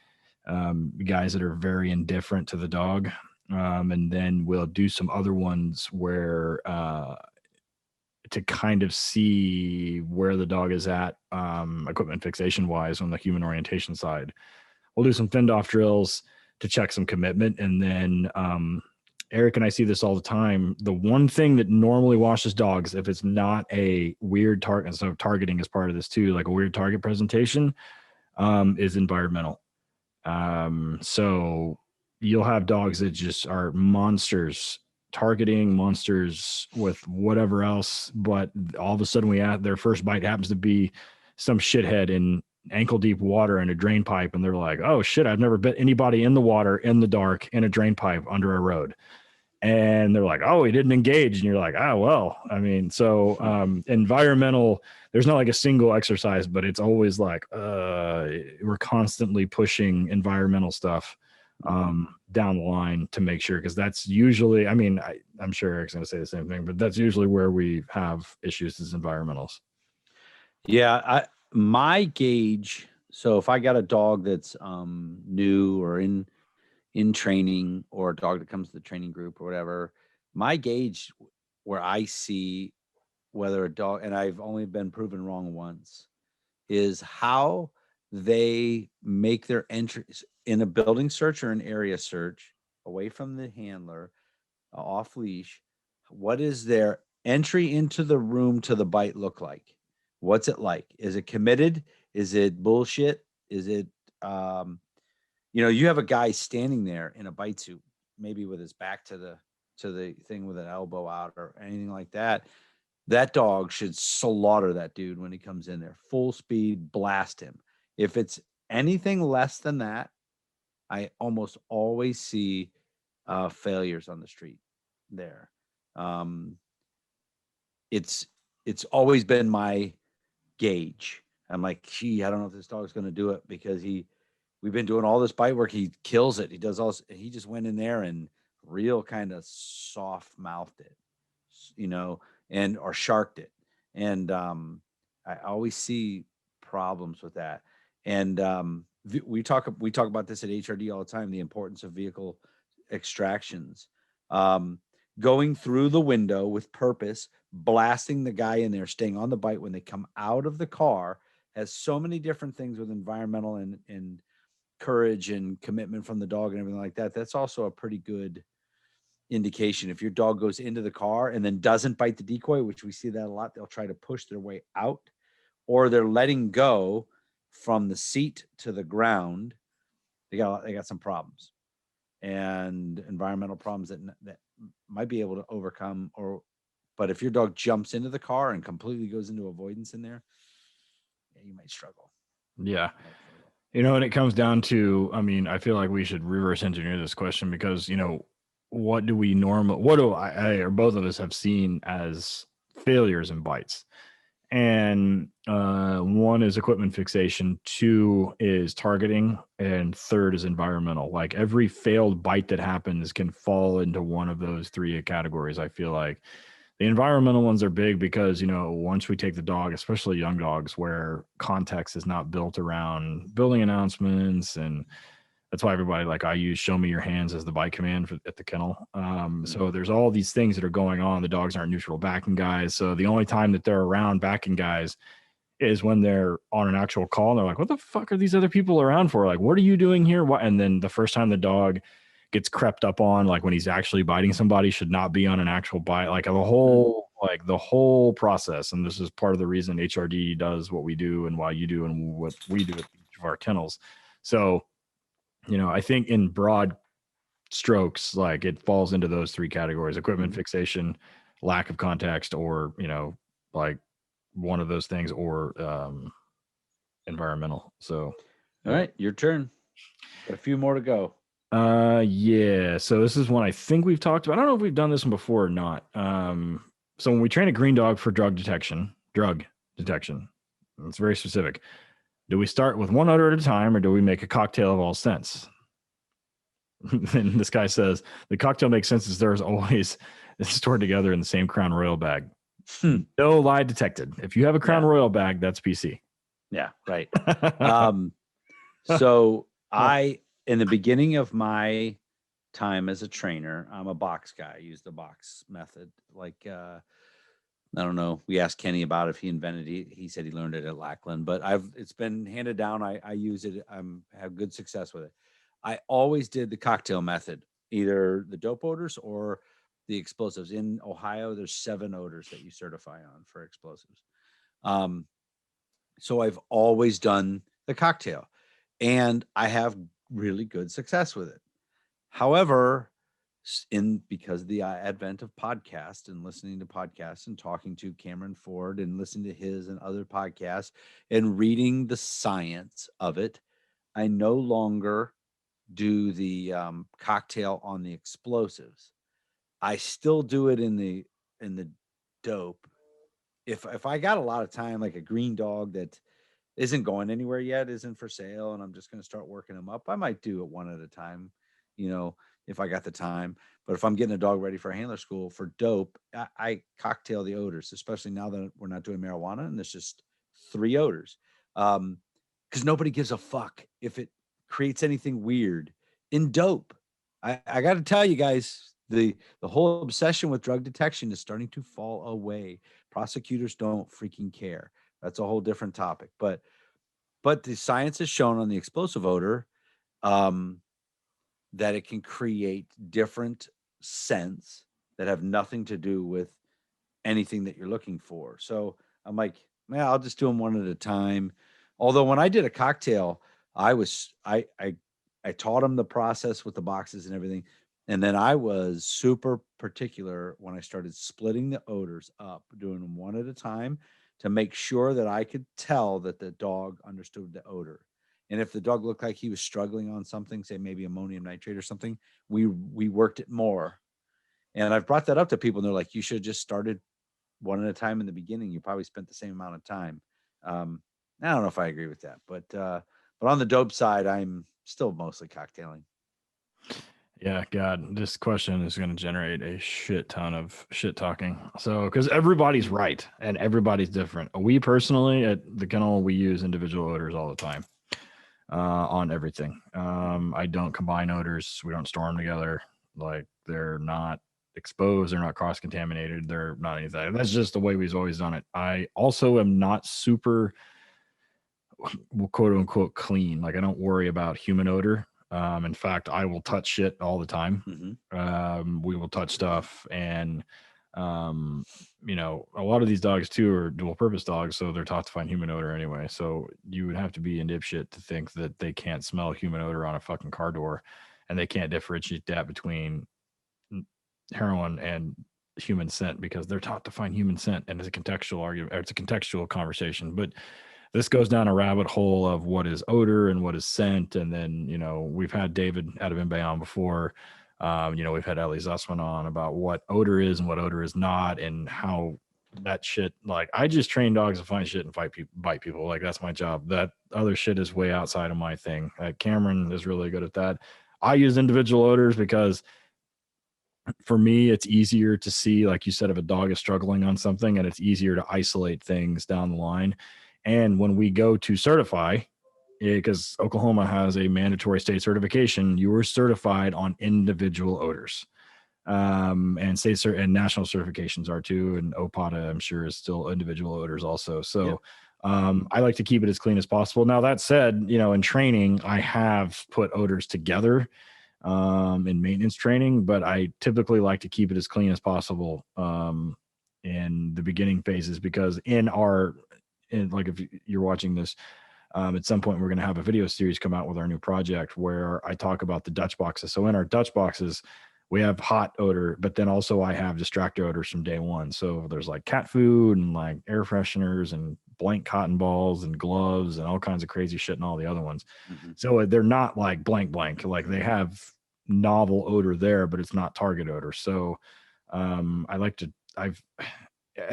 guys that are very indifferent to the dog. And then we'll do some other ones where to kind of see where the dog is at, equipment fixation wise on the human orientation side. We'll do some fend off drills to check some commitment. And then Eric and I see this all the time. The one thing that normally washes dogs, if it's not a weird target, so targeting is part of this too, like a weird target presentation, is environmental. So you'll have dogs that just are monsters, targeting monsters with whatever else, but all of a sudden their first bite happens to be some shithead in ankle deep water in a drain pipe, and they're like, oh shit, I've never bit anybody in the water in the dark in a drain pipe under a road. And they're like, oh, he didn't engage. And you're like, oh, well, I mean, so environmental, there's not like a single exercise, but it's always like we're constantly pushing environmental stuff down the line to make sure, because that's usually, I mean, I'm sure Eric's going to say the same thing, but that's usually where we have issues is environmentals. Yeah, my gauge. So if I got a dog that's new or in training, or a dog that comes to the training group or whatever, my gauge where I see whether a dog, and I've only been proven wrong once, is how they make their entries in a building search or an area search away from the handler, off leash. What is their entry into the room to the bite look like? What's it like? Is it committed? Is it bullshit? Is it, you have a guy standing there in a bite suit, maybe with his back to the thing with an elbow out or anything like that. That dog should slaughter that dude when he comes in there, full speed, blast him. If it's anything less than that, I almost always see failures on the street there. It's always been my gauge. I'm like, gee, I don't know if this dog's going to do it, because we've been doing all this bite work. He kills it. He does all this, he just went in there and real kind of soft mouthed it, or sharked it. And I always see problems with that. And we talk about this at HRD all the time, the importance of vehicle extractions. Going through the window with purpose, blasting the guy in there, staying on the bite when they come out of the car, has so many different things with environmental and courage and commitment from the dog and everything like that. That's also a pretty good indication. If your dog goes into the car and then doesn't bite the decoy, which we see that a lot, they'll try to push their way out, or they're letting go from the seat to the ground. They got some problems, and environmental problems that might be able to overcome. But if your dog jumps into the car and completely goes into avoidance in there, yeah, you might struggle. Yeah. And it comes down to, I mean, I feel like we should reverse engineer this question, because, what do I or both of us have seen as failures in bites? And one is equipment fixation, two is targeting, and third is environmental. Like every failed bite that happens can fall into one of those three categories. I feel like the environmental ones are big because, once we take the dog, especially young dogs, where context is not built around building announcements, and that's why everybody, like I use show me your hands as the bite command at the kennel. So there's all these things that are going on. The dogs aren't neutral backing guys. So the only time that they're around backing guys is when they're on an actual call. And they're like, what the fuck are these other people around for? Like, what are you doing here? What? And then the first time the dog gets crept up on, like when he's actually biting somebody, should not be on an actual bite. Like the whole process. And this is part of the reason HRD does what we do and why you do and what we do at each of our kennels. So, I think in broad strokes, like it falls into those three categories: equipment fixation, lack of context, or, like one of those things, or environmental. So, all right, your turn. Got a few more to go. Yeah. So this is one I think we've talked about. I don't know if we've done this one before or not. So when we train a green dog for drug detection, it's very specific. Do we start with one odor at a time, or do we make a cocktail of all scents? And this guy says the cocktail makes sense as there's always stored together in the same Crown Royal bag. No lie detected. If you have a Crown Royal bag, that's PC. Yeah, right. So in the beginning of my time as a trainer, I'm a box guy. I use the box method. Like Yeah. I don't know. We asked Kenny about if he invented it. He said he learned it at Lackland, but it's been handed down. I use it. Have good success with it. I always did the cocktail method, either the dope odors or the explosives. In Ohio, there's 7 odors that you certify on for explosives. So I've always done the cocktail, and I have really good success with it. However, because of the advent of podcasts and listening to podcasts and talking to Cameron Ford and listening to his and other podcasts and reading the science of it, I no longer do the cocktail on the explosives. I still do it in the dope. If I got a lot of time, like a green dog that isn't going anywhere yet, isn't for sale, and I'm just going to start working them up, I might do it one at a time, if I got the time. But if I'm getting a dog ready for handler school for dope, I cocktail the odors, especially now that we're not doing marijuana and there's just 3 odors. Because nobody gives a fuck if it creates anything weird in dope. I got to tell you guys, the whole obsession with drug detection is starting to fall away. Prosecutors don't freaking care. That's a whole different topic. But the science has shown on the explosive odor that it can create different scents that have nothing to do with anything that you're looking for. So I'm like, man, I'll just do them one at a time. Although when I did a cocktail, I taught them the process with the boxes and everything. And then I was super particular when I started splitting the odors up, doing them one at a time to make sure that I could tell that the dog understood the odor. And if the dog looked like he was struggling on something, say maybe ammonium nitrate or something, we worked it more. And I've brought that up to people, and they're like, "You should have just started one at a time in the beginning. You probably spent the same amount of time." I don't know if I agree with that, but on the dope side, I'm still mostly cocktailing. Yeah, God, this question is going to generate a shit ton of shit talking. So, because everybody's right and everybody's different. We personally at the kennel, we use individual odors all the time on everything. I don't combine odors. We don't store them together. Like they're not exposed. They're not cross contaminated. They're not anything. That's just the way we've always done it. I also am not super, quote unquote, clean. Like I don't worry about human odor. In fact, I will touch shit all the time. We will touch stuff, and a lot of these dogs too are dual purpose dogs, so they're taught to find human odor anyway. So you would have to be a dipshit to think that they can't smell human odor on a fucking car door, and they can't differentiate that between heroin and human scent because they're taught to find human scent, and it's a contextual argument. It's a contextual conversation, but this goes down a rabbit hole of what is odor and what is scent. And then, we've had David out of Inbay on before. We've had Ellie Zussman on about what odor is and what odor is not, and how that shit, like I just train dogs to find shit and bite people. Like that's my job. That other shit is way outside of my thing. Cameron is really good at that. I use individual odors because for me, it's easier to see, like you said, if a dog is struggling on something, and it's easier to isolate things down the line. And when we go to certify, because Oklahoma has a mandatory state certification, you are certified on individual odors. And state and national certifications are too. And OPATA, I'm sure, is still individual odors also. So Yep. I like to keep it as clean as possible. Now, that said, in training, I have put odors together in maintenance training, but I typically like to keep it as clean as possible in the beginning phases, because like if you're watching this, at some point we're going to have a video series come out with our new project where I talk about the Dutch boxes. So in our Dutch boxes, we have hot odor, but then also I have distractor odors from day one. So there's like cat food and like air fresheners and blank cotton balls and gloves and all kinds of crazy shit and all the other ones. So they're not like blank, like they have novel odor there, but it's not target odor. So I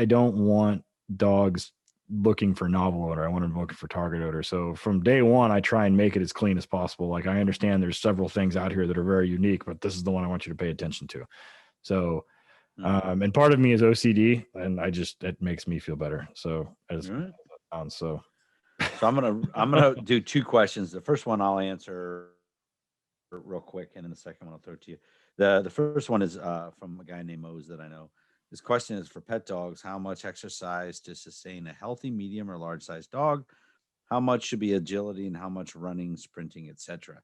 don't want dogs looking for novel odor. I want them looking for target odor. So from day one, I try and make it as clean as possible. Like I understand there's several things out here that are very unique, but this is the one I want you to pay attention to. So, and part of me is OCD, and it makes me feel better. So so I'm gonna do 2 questions. The first one I'll answer real quick, and then the second one I'll throw it to you. The first one is from a guy named Mose that I know. This question is for pet dogs. How much exercise to sustain a healthy medium or large sized dog? How much should be agility and how much running, sprinting, etc.?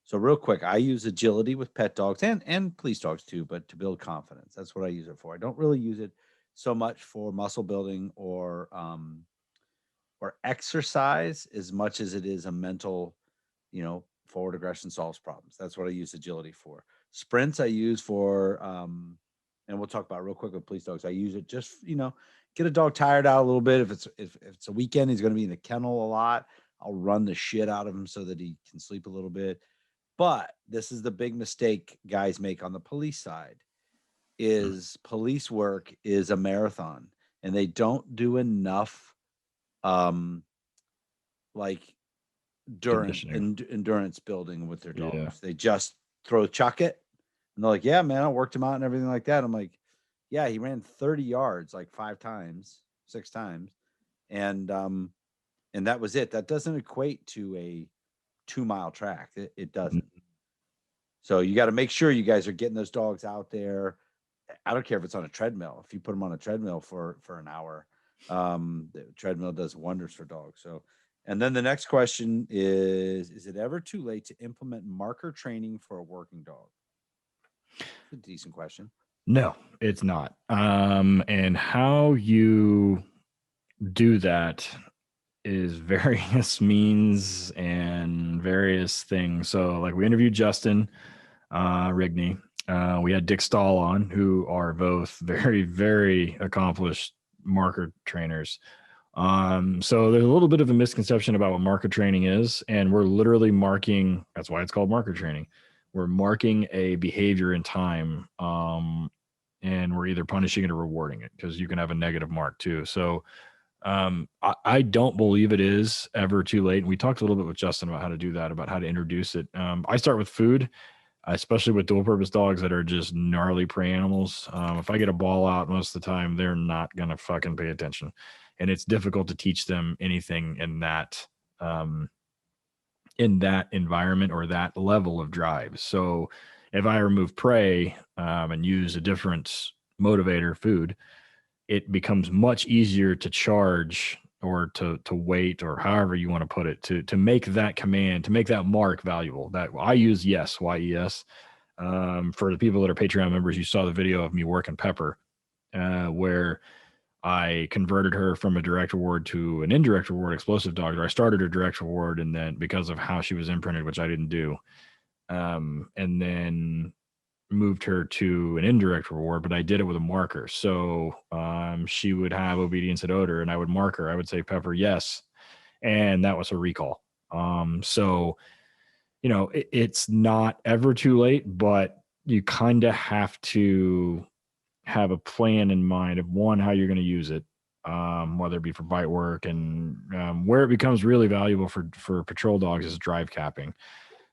So real quick, I use agility with pet dogs and police dogs too, but to build confidence. That's what I use it for. I don't really use it so much for muscle building or exercise as much as it is a mental, forward aggression solves problems. That's what I use agility for. Sprints I use for and we'll talk about it real quick with police dogs. I use it just, get a dog tired out a little bit. If it's a weekend, he's going to be in the kennel a lot. I'll run the shit out of him so that he can sleep a little bit. But this is the big mistake guys make on the police side is police work is a marathon and they don't do enough like endurance building with their dogs. Yeah. They just chuck it and they're like, yeah, man, I worked him out and everything like that. I'm like, yeah, he ran 30 yards like 6 times. And that was it. That doesn't equate to a 2-mile track. It doesn't. So you got to make sure you guys are getting those dogs out there. I don't care if it's on a treadmill. If you put them on a treadmill for an hour, the treadmill does wonders for dogs. So, and then the next question is it ever too late to implement marker training for a working dog? It's a decent question. No, it's not. And how you do that is various means and various things. So like we interviewed Justin Rigney. We had Dick Stahl on, who are both very, very accomplished marker trainers. So there's a little bit of a misconception about what marker training is. And we're literally marking, that's why it's called marker training. We're marking a behavior in time. And we're either punishing it or rewarding it because you can have a negative mark too. So I don't believe it is ever too late. And we talked a little bit with Justin about how to do that, about how to introduce it. I start with food, especially with dual purpose dogs that are just gnarly prey animals. If I get a ball out, most of the time, they're not going to fucking pay attention. And it's difficult to teach them anything in that environment or that level of drive. So if I remove prey and use a different motivator, food, it becomes much easier to charge or to wait or however you want to put it to make that command, to make that mark valuable. That I use yes, YES. For the people that are Patreon members, you saw the video of me working Pepper, where I converted her from a direct reward to an indirect reward explosive dog. Or I started her direct reward, and then because of how she was imprinted, which I didn't do, and then moved her to an indirect reward, but I did it with a marker. So she would have obedience at odor and I would mark her. I would say Pepper, yes. And that was a recall. So, it's not ever too late, but you kind of have to have a plan in mind of one, how you're going to use it, whether it be for bite work and where it becomes really valuable for patrol dogs is drive capping.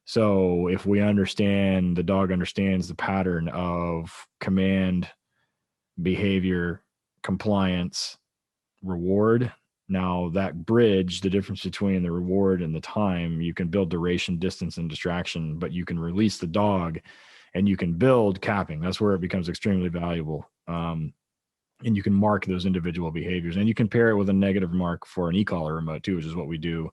So if we understand, the dog understands the pattern of command, behavior, compliance, reward. Now that bridge, the difference between the reward and the time, you can build duration, distance, and distraction, but you can release the dog and you can build capping. That's where it becomes extremely valuable. And you can mark those individual behaviors and you can pair it with a negative mark for an e-collar remote too, which is what we do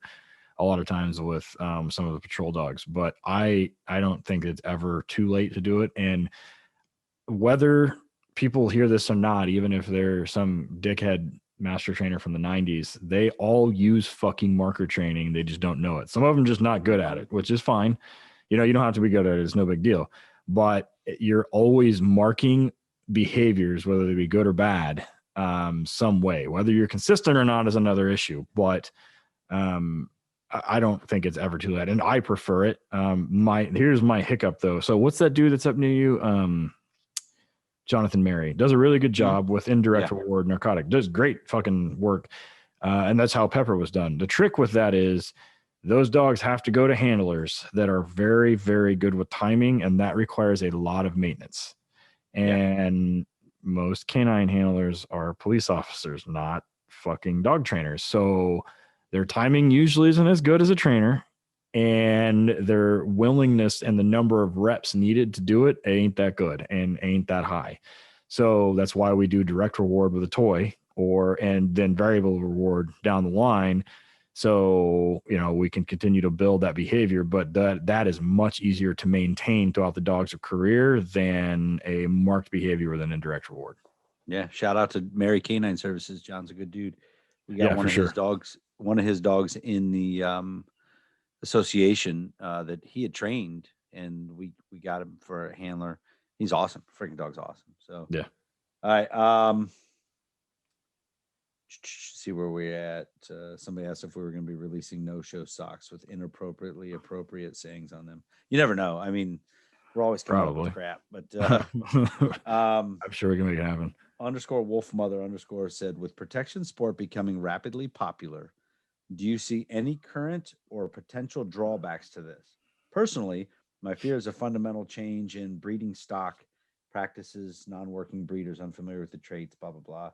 a lot of times with some of the patrol dogs. But I don't think it's ever too late to do it. And whether people hear this or not, even if they're some dickhead master trainer from the 90s, they all use fucking marker training. They just don't know it. Some of them just not good at it, which is fine. You don't have to be good at it. It's no big deal. But you're always marking behaviors, whether they be good or bad, some way. Whether you're consistent or not is another issue. But I don't think it's ever too late, and I prefer it. Here's my hiccup though. So what's that dude that's up near you? Jonathan Mary does a really good job with indirect reward narcotic. Does great fucking work, and that's how Pepper was done. The trick with that is those dogs have to go to handlers that are very, very good with timing, and that requires a lot of maintenance. And most canine handlers are police officers, not fucking dog trainers. So their timing usually isn't as good as a trainer, and their willingness and the number of reps needed to do it ain't that good and ain't that high. So that's why we do direct reward with a toy and then variable reward down the line. So, we can continue to build that behavior, but that is much easier to maintain throughout the dog's career than a marked behavior with an indirect reward. Yeah. Shout out to Mary Canine Services. John's a good dude. We got Yeah, one for of sure. his dogs in the association that he had trained, and we got him for a handler. He's awesome. Freaking dog's awesome. So Yeah. all right. See where we're at. Somebody asked if we were going to be releasing no-show socks with inappropriately appropriate sayings on them. You never know. I mean, we're always coming up with crap, but I'm sure we can make it happen. _Wolfmother_ said, with protection sport becoming rapidly popular, do you see any current or potential drawbacks to this? Personally, my fear is a fundamental change in breeding stock practices, non-working breeders unfamiliar with the traits, blah, blah, blah.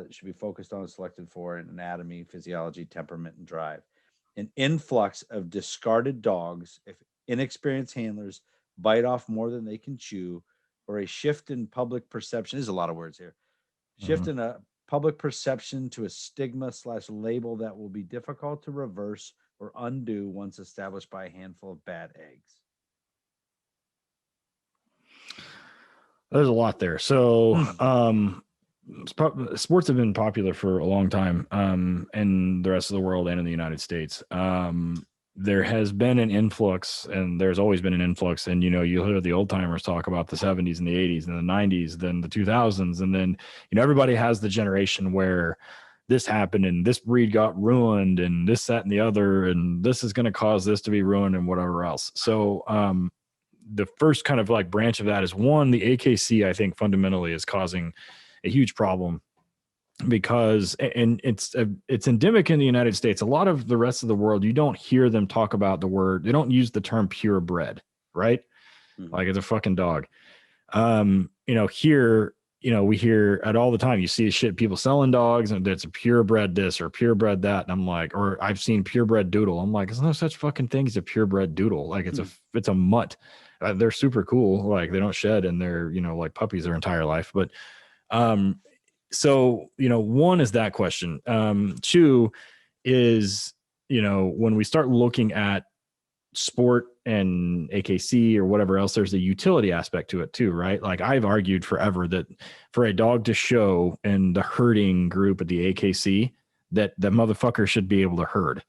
Should be focused on and selected for in anatomy, physiology, temperament, and drive. An influx of discarded dogs, if inexperienced handlers bite off more than they can chew, or a shift in public perception. There's a lot of words here. Shift in a public perception to a stigma/label that will be difficult to reverse or undo once established by a handful of bad eggs. There's a lot there. So, sports have been popular for a long time in the rest of the world and in the United States. There has been an influx, and there's always been an influx. And, you hear the old timers talk about the 70s and the 80s and the 90s, then the 2000s. And then, everybody has the generation where this happened and this breed got ruined and this, that, and the other. And this is going to cause this to be ruined and whatever else. So, the first kind of like branch of that is one, the AKC, I think fundamentally is causing a huge problem because, and it's endemic in the United States. A lot of the rest of the world, you don't hear them talk about the word, they don't use the term purebred, right? Like it's a fucking dog. Here, we hear it all the time. You see shit, people selling dogs and it's a purebred this or purebred that. And I'm like, or I've seen purebred doodle. I'm like, there's no such fucking thing as a purebred doodle. Like it's a mutt. They're super cool. Like they don't shed and they're, like puppies their entire life. But, so, one is that question. Two is, when we start looking at sport and AKC or whatever else, there's a utility aspect to it too, right? Like I've argued forever that for a dog to show in the herding group at the AKC, that the motherfucker should be able to herd.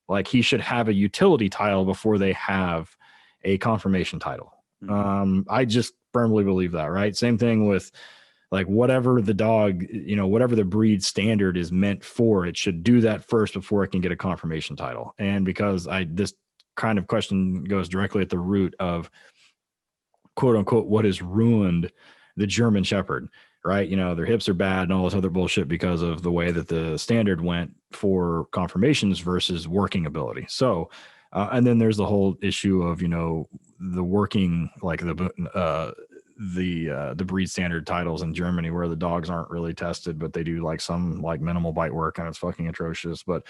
Like he should have a utility title before they have a confirmation title. I just firmly believe that, right? Same thing with like whatever the dog, whatever the breed standard is meant for, it should do that first before it can get a confirmation title. And because this kind of question goes directly at the root of quote unquote, what has ruined the German Shepherd, right? Their hips are bad and all this other bullshit because of the way that the standard went for confirmations versus working ability. So, and then there's the whole issue of, the working, like the breed standard titles in Germany where the dogs aren't really tested, but they do like some like minimal bite work and it's fucking atrocious, but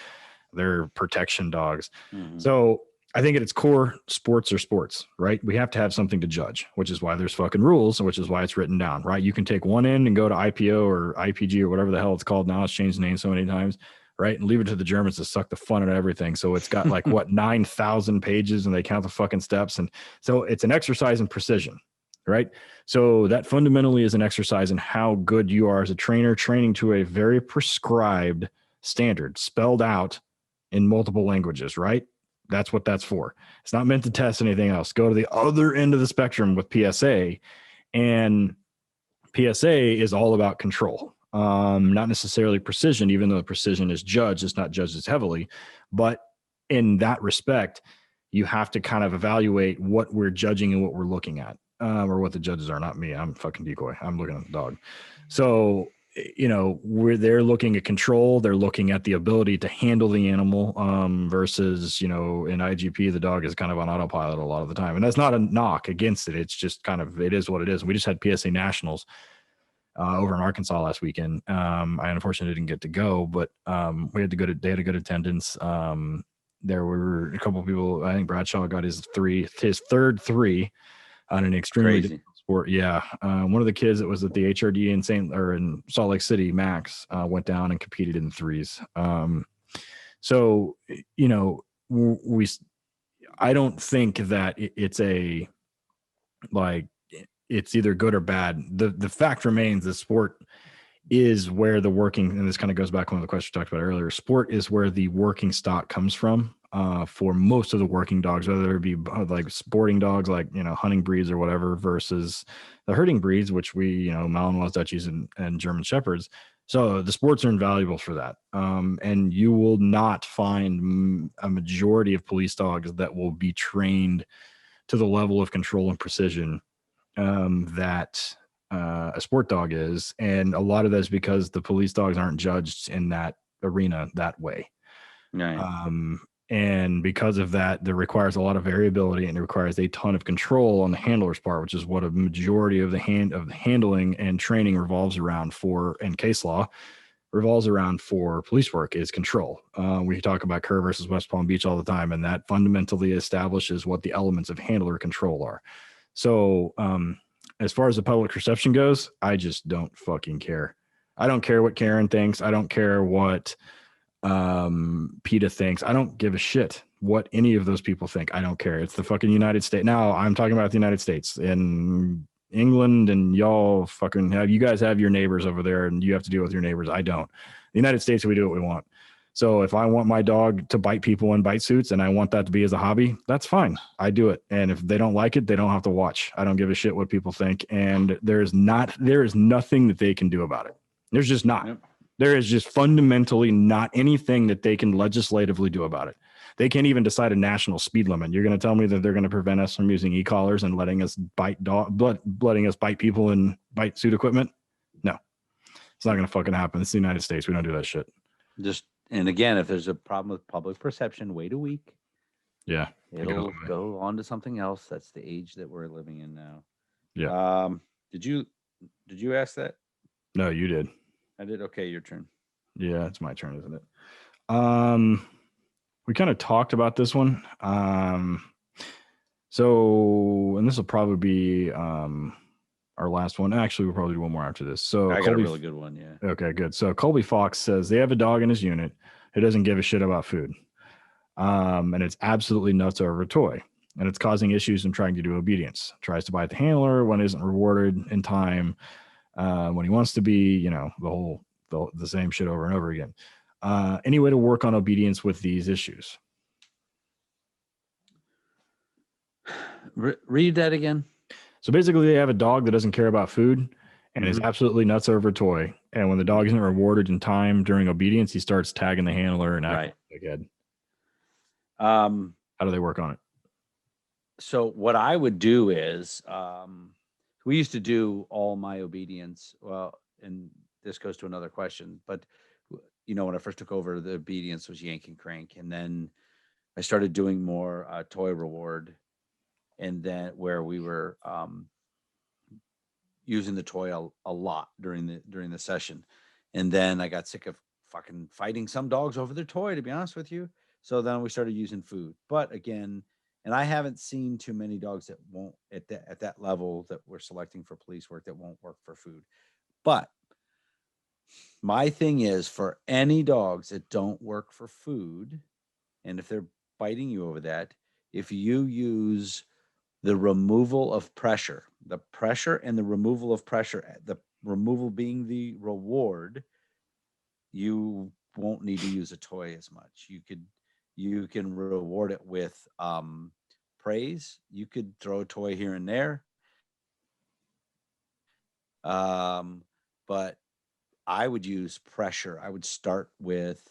they're protection dogs. So I think at its core, sports are sports, right? We have to have something to judge, which is why there's fucking rules, which is why it's written down, right? You can take one end and go to IPO or IPG or whatever the hell it's called now. It's changed the name so many times, right? And leave it to the Germans to suck the fun out of everything. So it's got like 9,000 pages and they count the fucking steps. And so it's an exercise in precision, right? So that fundamentally is an exercise in how good you are as a trainer, training to a very prescribed standard spelled out in multiple languages, right? That's what that's for. It's not meant to test anything else. Go to the other end of the spectrum with PSA, and PSA is all about control. Not necessarily precision, even though precision is judged, it's not judged as heavily. But in that respect, you have to kind of evaluate what we're judging and what we're looking at, or what the judges are. Not me. I'm fucking decoy. I'm looking at the dog. So, they're looking at control. They're looking at the ability to handle the animal versus, in IGP, the dog is kind of on autopilot a lot of the time. And that's not a knock against it. It's just kind of, it is what it is. We just had PSA Nationals over in Arkansas last weekend. I unfortunately didn't get to go, but they had a good attendance. There were a couple of people. I think Bradshaw got his third three on an extremely Or yeah, one of the kids that was at the HRD in Salt Lake City, Max, went down and competed in threes. So you know, I don't think that it's a like it's either good or bad. The fact remains the sport is where the working, and this kind of goes back to one of the questions we talked about earlier. Sport is where the working stock comes from for most of the working dogs, whether it be like sporting dogs, like, you know, hunting breeds or whatever, versus the herding breeds, which we, you know, Malinois, Dutchies, and German Shepherds. So the sports are invaluable for that. And you will not find a majority of police dogs that will be trained to the level of control and precision that a sport dog is. And a lot of that is because the police dogs aren't judged in that arena that way. Right. And because of that, there requires a lot of variability, and it requires a ton of control on the handler's part, which is what a majority of the handling and training revolves around for, and case law revolves around for police work, is control. We talk about Kerr versus West Palm Beach all the time, and that fundamentally establishes what the elements of handler control are. So as far as the public perception goes, I just don't fucking care. I don't care what Karen thinks. I don't care what PETA thinks. I don't give a shit what any of those people think. I don't care. It's the fucking United States. Now I'm talking about the United States. In England, and y'all fucking you guys have your neighbors over there, and you have to deal with your neighbors. I don't. The United States, we do what we want. So if I want my dog to bite people in bite suits and I want that to be as a hobby, that's fine. I do it. And if they don't like it, they don't have to watch. I don't give a shit what people think. And there is nothing that they can do about it. There's just not. Yep. There is just fundamentally not anything that they can legislatively do about it. They can't even decide a national speed limit. You're going to tell me that they're going to prevent us from using e-collars and letting us letting us bite people in bite suit equipment? No, it's not going to fucking happen. It's the United States. We don't do that shit. And again, if there's a problem with public perception, wait a week. Yeah. It'll go on to something else. That's the age that we're living in now. Yeah. Did you ask that? No, you did. I did. Okay, your turn. Yeah, it's my turn, isn't it? We kind of talked about this one. So, and this will probably be our last one. Actually, we'll probably do one more after this. So I got a really good one. Yeah. Okay, good. So Colby Fox says they have a dog in his unit who doesn't give a shit about food. And it's absolutely nuts over a toy. And it's causing issues in trying to do obedience. Tries to bite the handler when isn't rewarded in time. When he wants to be, you know, the same shit over and over again. Any way to work on obedience with these issues? Read that again. So basically, they have a dog that doesn't care about food and is absolutely nuts over a toy. And when the dog isn't rewarded in time during obedience, he starts tagging the handler and acting like a kid. How do they work on it? So what I would do is, we used to do all my obedience. Well, and this goes to another question, but you know, when I first took over, the obedience was yank and crank, and then I started doing more toy reward, and then where we were using the toy a lot during the session, and then I got sick of fucking fighting some dogs over their toy, to be honest with you. So then we started using food, but again. And I haven't seen too many dogs that won't at that level that we're selecting for police work that won't work for food. But my thing is, for any dogs that don't work for food, and if they're biting you over that, if you use the removal of pressure, the pressure and the removal of pressure, the removal being the reward, you won't need to use a toy as much. You can reward it with praise. You could throw a toy here and there. But I would use pressure. I would start with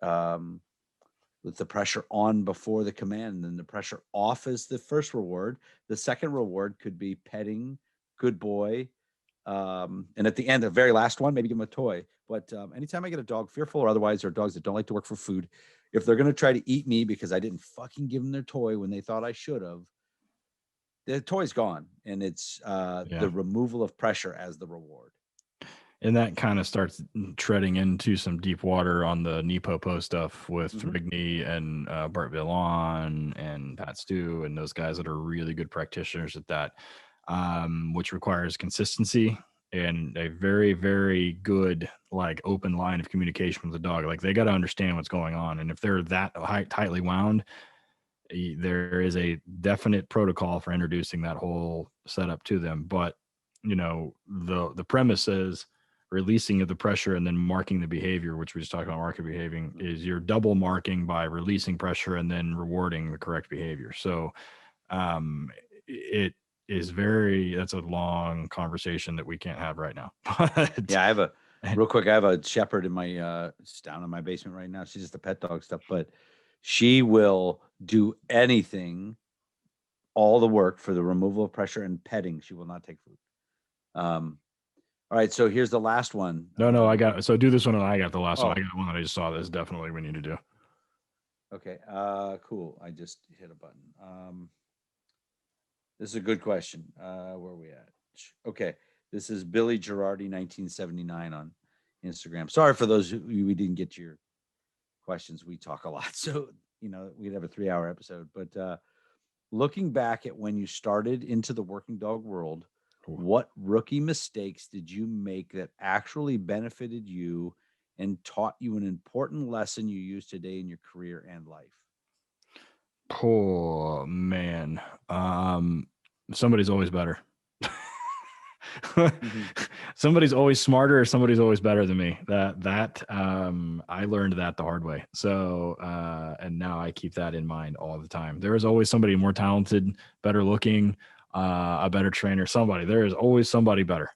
the pressure on before the command, and then the pressure off is the first reward. The second reward could be petting, good boy. And at the end, the very last one, maybe give them a toy. But anytime I get a dog, fearful or otherwise, or dogs that don't like to work for food, if they're going to try to eat me because I didn't fucking give them their toy when they thought I should have, the toy's gone. And it's the removal of pressure as the reward. And that kind of starts treading into some deep water on the Nipopo stuff with Rigney and Bart Villon and Pat Stu and those guys that are really good practitioners at that. which requires consistency and a very, very good, like, open line of communication with the dog. Like, they got to understand what's going on. And if they're that tightly wound, there is a definite protocol for introducing that whole setup to them. But, the premise is releasing of the pressure and then marking the behavior, which we just talked about. Market behaving is you're double marking by releasing pressure and then rewarding the correct behavior. So it is that's a long conversation that we can't have right now. Yeah, I have a shepherd in my it's down in my basement right now. She's just a pet dog stuff, but she will do anything, all the work for the removal of pressure and petting. She will not take food. All right, so here's the last one. No, so do this one and I got the last one. I Oh. got one that I just saw that's definitely we need to do. Okay, cool. I just hit a button. This is a good question. Where are we at? Okay, this is Billy Girardi, 1979 on Instagram. Sorry for those who we didn't get your questions. We talk a lot, so we'd have a 3-hour episode. But looking back at when you started into the working dog world, what rookie mistakes did you make that actually benefited you and taught you an important lesson you use today in your career and life? Oh man. Somebody's always better. Somebody's always smarter or somebody's always better than me. I learned that the hard way. So and now I keep that in mind all the time. There is always somebody more talented, better looking, a better trainer, somebody. There is always somebody better.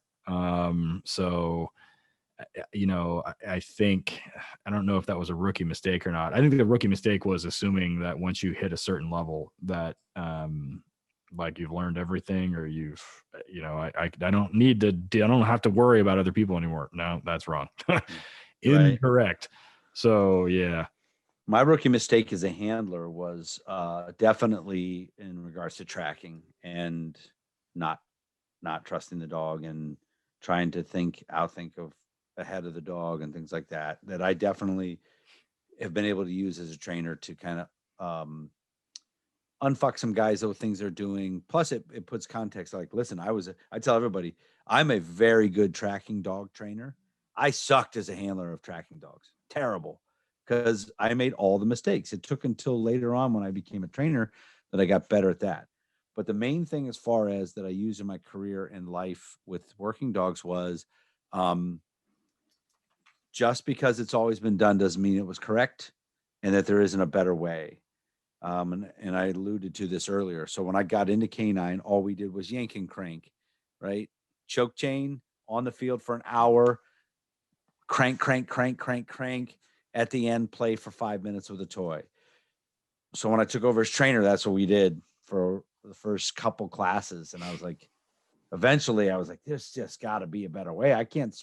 So I think, I don't know if that was a rookie mistake or not. I think the rookie mistake was assuming that once you hit a certain level that like you've learned everything, or I don't have to worry about other people anymore. No, that's wrong. Incorrect. So yeah. My rookie mistake as a handler was definitely in regards to tracking and not trusting the dog and trying to outthink of ahead of the dog and things like that I definitely have been able to use as a trainer to kind of unfuck some guys with things they're doing. Plus it puts context. Like, listen, I tell everybody, I'm a very good tracking dog trainer. I sucked as a handler of tracking dogs. Terrible. Because I made all the mistakes. It took until later on when I became a trainer that I got better at that. But the main thing as far as that I use in my career and life with working dogs was just because it's always been done doesn't mean it was correct and that there isn't a better way. And I alluded to this earlier. So when I got into canine, all we did was yank and crank, right? Choke chain on the field for an hour, crank. At the end, play for 5 minutes with a toy. So when I took over as trainer, that's what we did for the first couple classes. And I was like, eventually I was like, there's just got to be a better way. I can't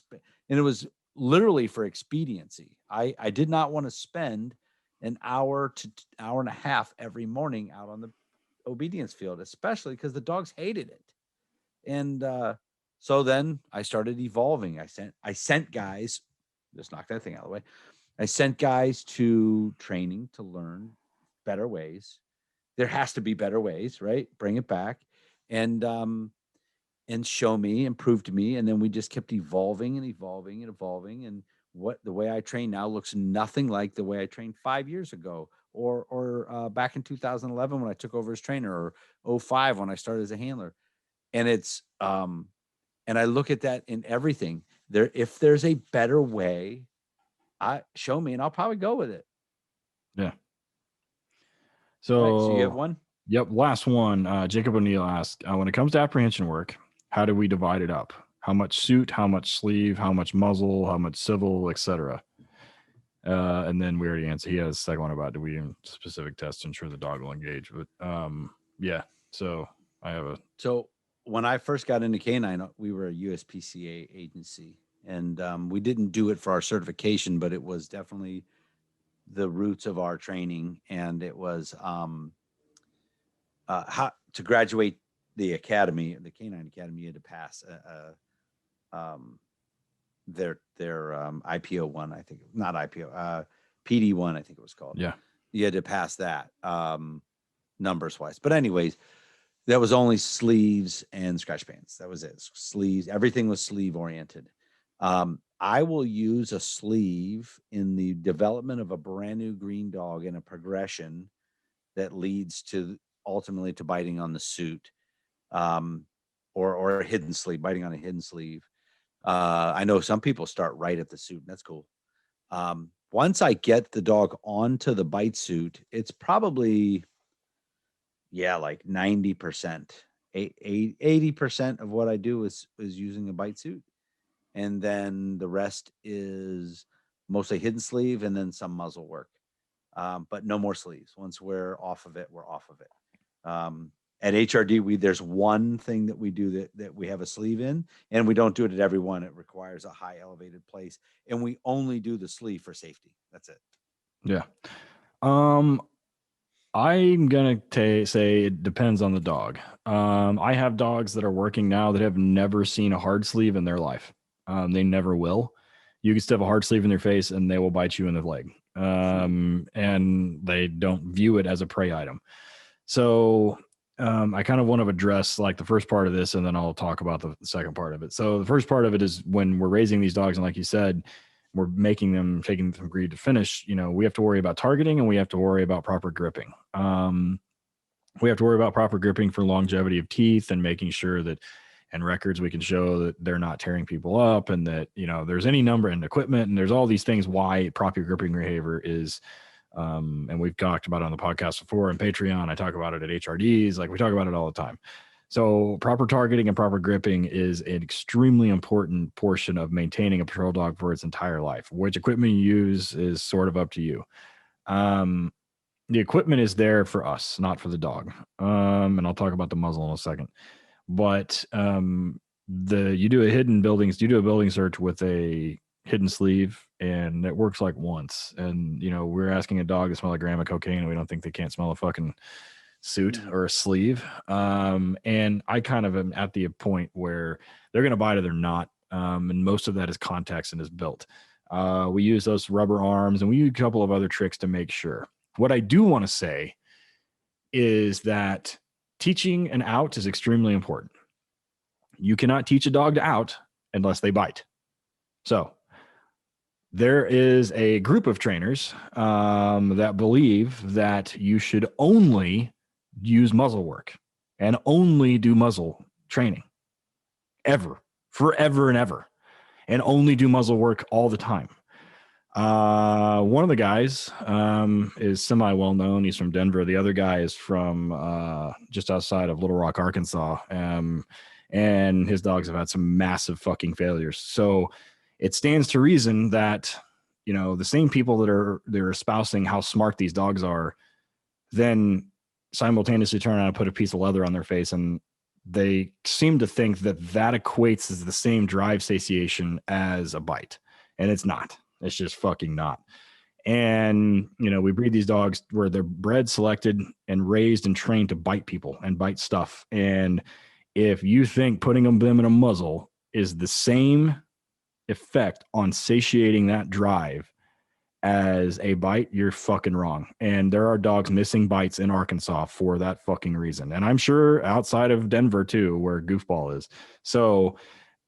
and it was literally for expediency. I did not want to spend an hour to hour and a half every morning out on the obedience field, especially because the dogs hated it. And so then I started evolving. I sent guys, just knock that thing out of the way. I sent guys to training to learn better ways. There has to be better ways, right? Bring it back and show me and prove to me. And then we just kept evolving. And the way I train now looks nothing like the way I trained 5 years ago or back in 2011 when I took over as trainer, or 2005 when I started as a handler. And it's and I look at that in everything. If there's a better way, show me and I'll probably go with it. Yeah. So, right, so you have one? Yep. Last one. Jacob O'Neill asked, when it comes to apprehension work, how do we divide it up? How much suit, how much sleeve, how much muzzle, how much civil, etc. And then we already answered. He has a second one about, do we do specific tests to ensure the dog will engage? But yeah. So I have So when I first got into canine, we were a USPCA agency, and we didn't do it for our certification, but it was definitely the roots of our training. And it was how to graduate the academy, the canine academy, you had to pass their IPO one, I think, not IPO, PD one, I think it was called. Yeah. You had to pass that numbers wise. But anyways, That was only sleeves and scratch pants. That was it. Sleeves. Everything was sleeve oriented. I will use a sleeve in the development of a brand new green dog in a progression that leads to ultimately to biting on the suit, or a hidden sleeve, biting on a hidden sleeve. I know some people start right at the suit, and that's cool. Once I get the dog onto the bite suit, it's probably, like 90%, 80% of what I do is using a bite suit. And then the rest is mostly hidden sleeve and then some muzzle work. But no more sleeves. Once we're off of it, we're off of it. At HRD, there's one thing that we do that we have a sleeve in, and we don't do it at every one. It requires a high elevated place, and we only do the sleeve for safety. That's it. Yeah. I'm gonna say it depends on the dog. I have dogs that are working now that have never seen a hard sleeve in their life. They never will. You can still have a hard sleeve in their face, and they will bite you in the leg. And they don't view it as a prey item. So I kind of want to address like the first part of this, and then I'll talk about the second part of it. So the first part of it is when we're raising these dogs, and like you said, we're taking them from breed to finish. We have to worry about targeting, and we have to worry about proper gripping. We have to worry about proper gripping for longevity of teeth and making sure that and records we can show that they're not tearing people up, and that there's any number and equipment, and there's all these things why proper gripping behavior is. And we've talked about it on the podcast before and Patreon. I talk about it at HRDs. Like we talk about it all the time. So proper targeting and proper gripping is an extremely important portion of maintaining a patrol dog for its entire life. Which equipment you use is sort of up to you. The equipment is there for us, not for the dog. And I'll talk about the muzzle in a second. But you do a building search with a hidden sleeve, and it works like once. And we're asking a dog to smell a gram of cocaine, and we don't think they can't smell a fucking suit or a sleeve. And I kind of am at the point where they're going to bite it or not. And most of that is context and is built. We use those rubber arms, and we use a couple of other tricks to make sure. What I do want to say is that teaching an out is extremely important. You cannot teach a dog to out unless they bite. So there is a group of trainers that believe that you should only use muzzle work and only do muzzle training forever and ever, and only do muzzle work all the time. One of the guys is semi well known. He's from Denver. The other guy is from just outside of Little Rock, Arkansas. And his dogs have had some massive fucking failures. So it stands to reason that, the same people they're espousing how smart these dogs are, then simultaneously turn around and put a piece of leather on their face. And they seem to think that equates as the same drive satiation as a bite. And it's not. It's just fucking not. And, we breed these dogs where they're bred, selected, and raised and trained to bite people and bite stuff. And if you think putting them in a muzzle is the same effect on satiating that drive as a bite, you're fucking wrong. And there are dogs missing bites in Arkansas for that fucking reason. And I'm sure outside of Denver too, where Goofball is. So,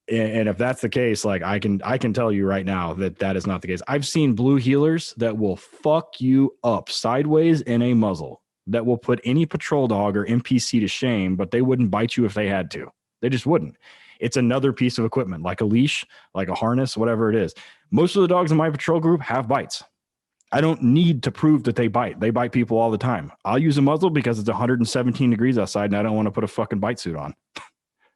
and if that's the case, like I can tell you right now that is not the case. I've seen blue heelers that will fuck you up sideways in a muzzle, that will put any patrol dog or NPC to shame, but they wouldn't bite you if they had to. They just wouldn't. It's another piece of equipment, like a leash, like a harness, whatever it is. Most of the dogs in my patrol group have bites. I don't need to prove that they bite. They bite people all the time. I'll use a muzzle because it's 117 degrees outside and I don't want to put a fucking bite suit on.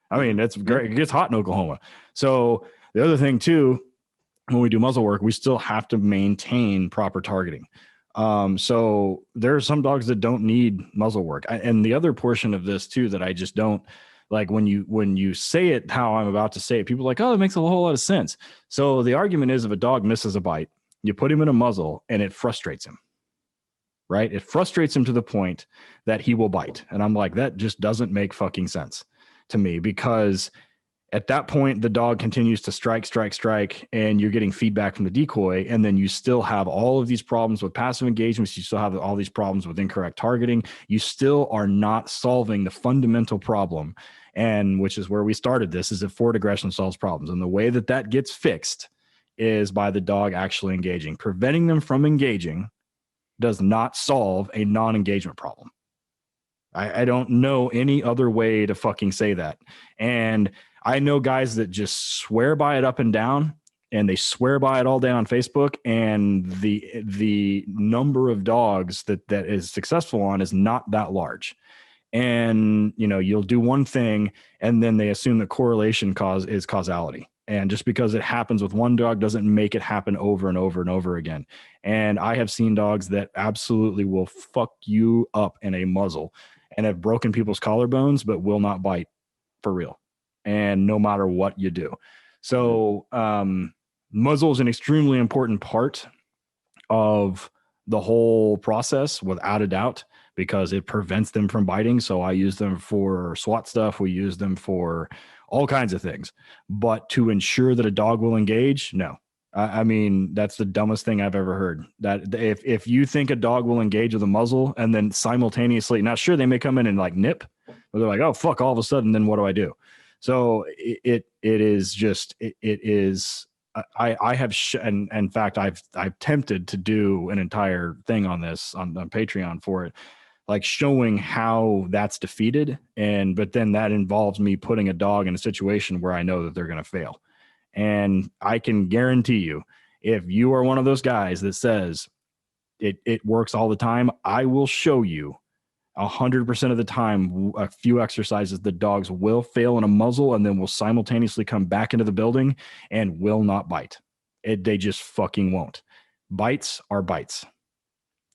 I mean, that's great. It gets hot in Oklahoma. So the other thing too, when we do muzzle work, we still have to maintain proper targeting. So there are some dogs that don't need muzzle work. And the other portion of this too, that I just don't like, when you say it how I'm about to say it, people are like, oh, it makes a whole lot of sense. So the argument is, if a dog misses a bite, you put him in a muzzle and it frustrates him, right? It frustrates him to the point that he will bite. And I'm like, that just doesn't make fucking sense to me, because At that point, the dog continues to strike, and you're getting feedback from the decoy. And then you still have all of these problems with passive engagements. You still have all these problems with incorrect targeting. You still are not solving the fundamental problem. And which is where we started this, is that forward aggression solves problems. And the way that that gets fixed is by the dog actually engaging. Preventing them from engaging does not solve a non-engagement problem. I don't know any other way to fucking say that. And I know guys that just swear by it up and down, and they swear by it all day on Facebook. And the number of dogs that is successful on is not that large. And, you know, you'll do one thing and then they assume that correlation is causality. And just because it happens with one dog doesn't make it happen over and over and over again. And I have seen dogs that absolutely will fuck you up in a muzzle and have broken people's collarbones, but will not bite for real. And no matter what you do. So muzzle is an extremely important part of the whole process, without a doubt, because it prevents them from biting. So I use them for SWAT stuff. We use them for all kinds of things. But to ensure that a dog will engage, no. I mean, that's the dumbest thing I've ever heard. That if you think a dog will engage with a muzzle and then simultaneously, now sure, they may come in and like nip, but they're like, oh, fuck, all of a sudden, then what do I do? So it is just, it is, I have, and in fact, I've tempted to do an entire thing on this on Patreon for it, like showing how that's defeated. But then that involves me putting a dog in a situation where I know that they're going to fail. And I can guarantee you, if you are one of those guys that says it works all the time, I will show you 100% of the time a few exercises the dogs will fail in a muzzle and then will simultaneously come back into the building and will not bite. They just fucking won't. Bites are bites.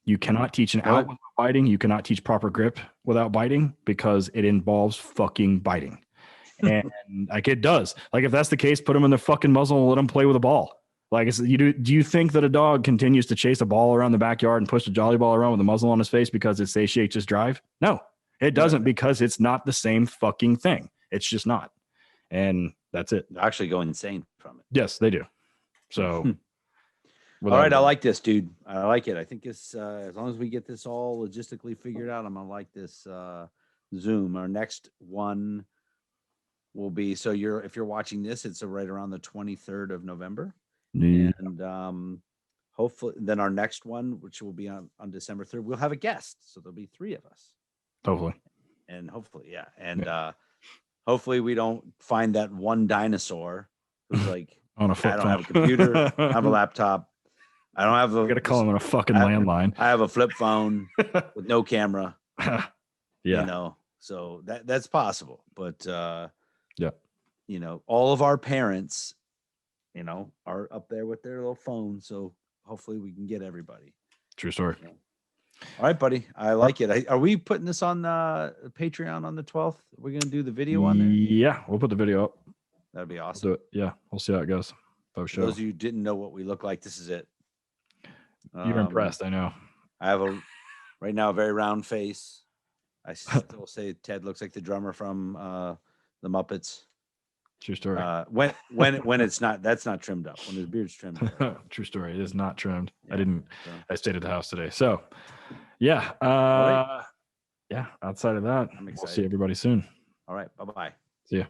You cannot teach an out without biting. You cannot teach proper grip without biting, because it involves fucking biting. And like it does. Like if that's the case, put them in the fucking muzzle and let them play with a ball. Like do you think that a dog continues to chase a ball around the backyard and push a jolly ball around with a muzzle on his face because it satiates his drive? No, it doesn't, because it's not the same fucking thing. It's just not. And that's it. They actually go insane from it. Yes, they do. So all right, I like this, dude. I like it. I think it's as long as we get this all logistically figured out, I'm gonna like this Zoom. Our next one will be, so if you're watching this, it's right around the 23rd of November. Yeah. And hopefully then our next one, which will be on December 3rd, we'll have a guest. So there'll be 3 of us. Hopefully. And hopefully, yeah. And hopefully we don't find that one dinosaur who's like, on a flip I don't phone. have a computer, I have a laptop. I don't have I gotta call him on a fucking landline. I have a flip phone with no camera. Yeah. You know, so that's possible. But yeah, you know, all of our parents, you know, are up there with their little phone. So hopefully we can get everybody. True story. You know. All right, buddy. I like it. Are we putting this on Patreon on the 12th? We're going to do the video on there? Yeah, we'll put the video up. That'd be awesome. We'll do it. Yeah, we'll see how it goes. For those of you who didn't know what we look like, this is it. You're impressed, I know. I have right now a very round face. I still say Ted looks like the drummer from the Muppets. True story. When it's not, that's not trimmed up. When his beard's trimmed up. True story. It is not trimmed. Yeah, I stayed at the house today. So yeah. Right. Yeah. Outside of that, we'll see everybody soon. All right. Bye-bye. See ya.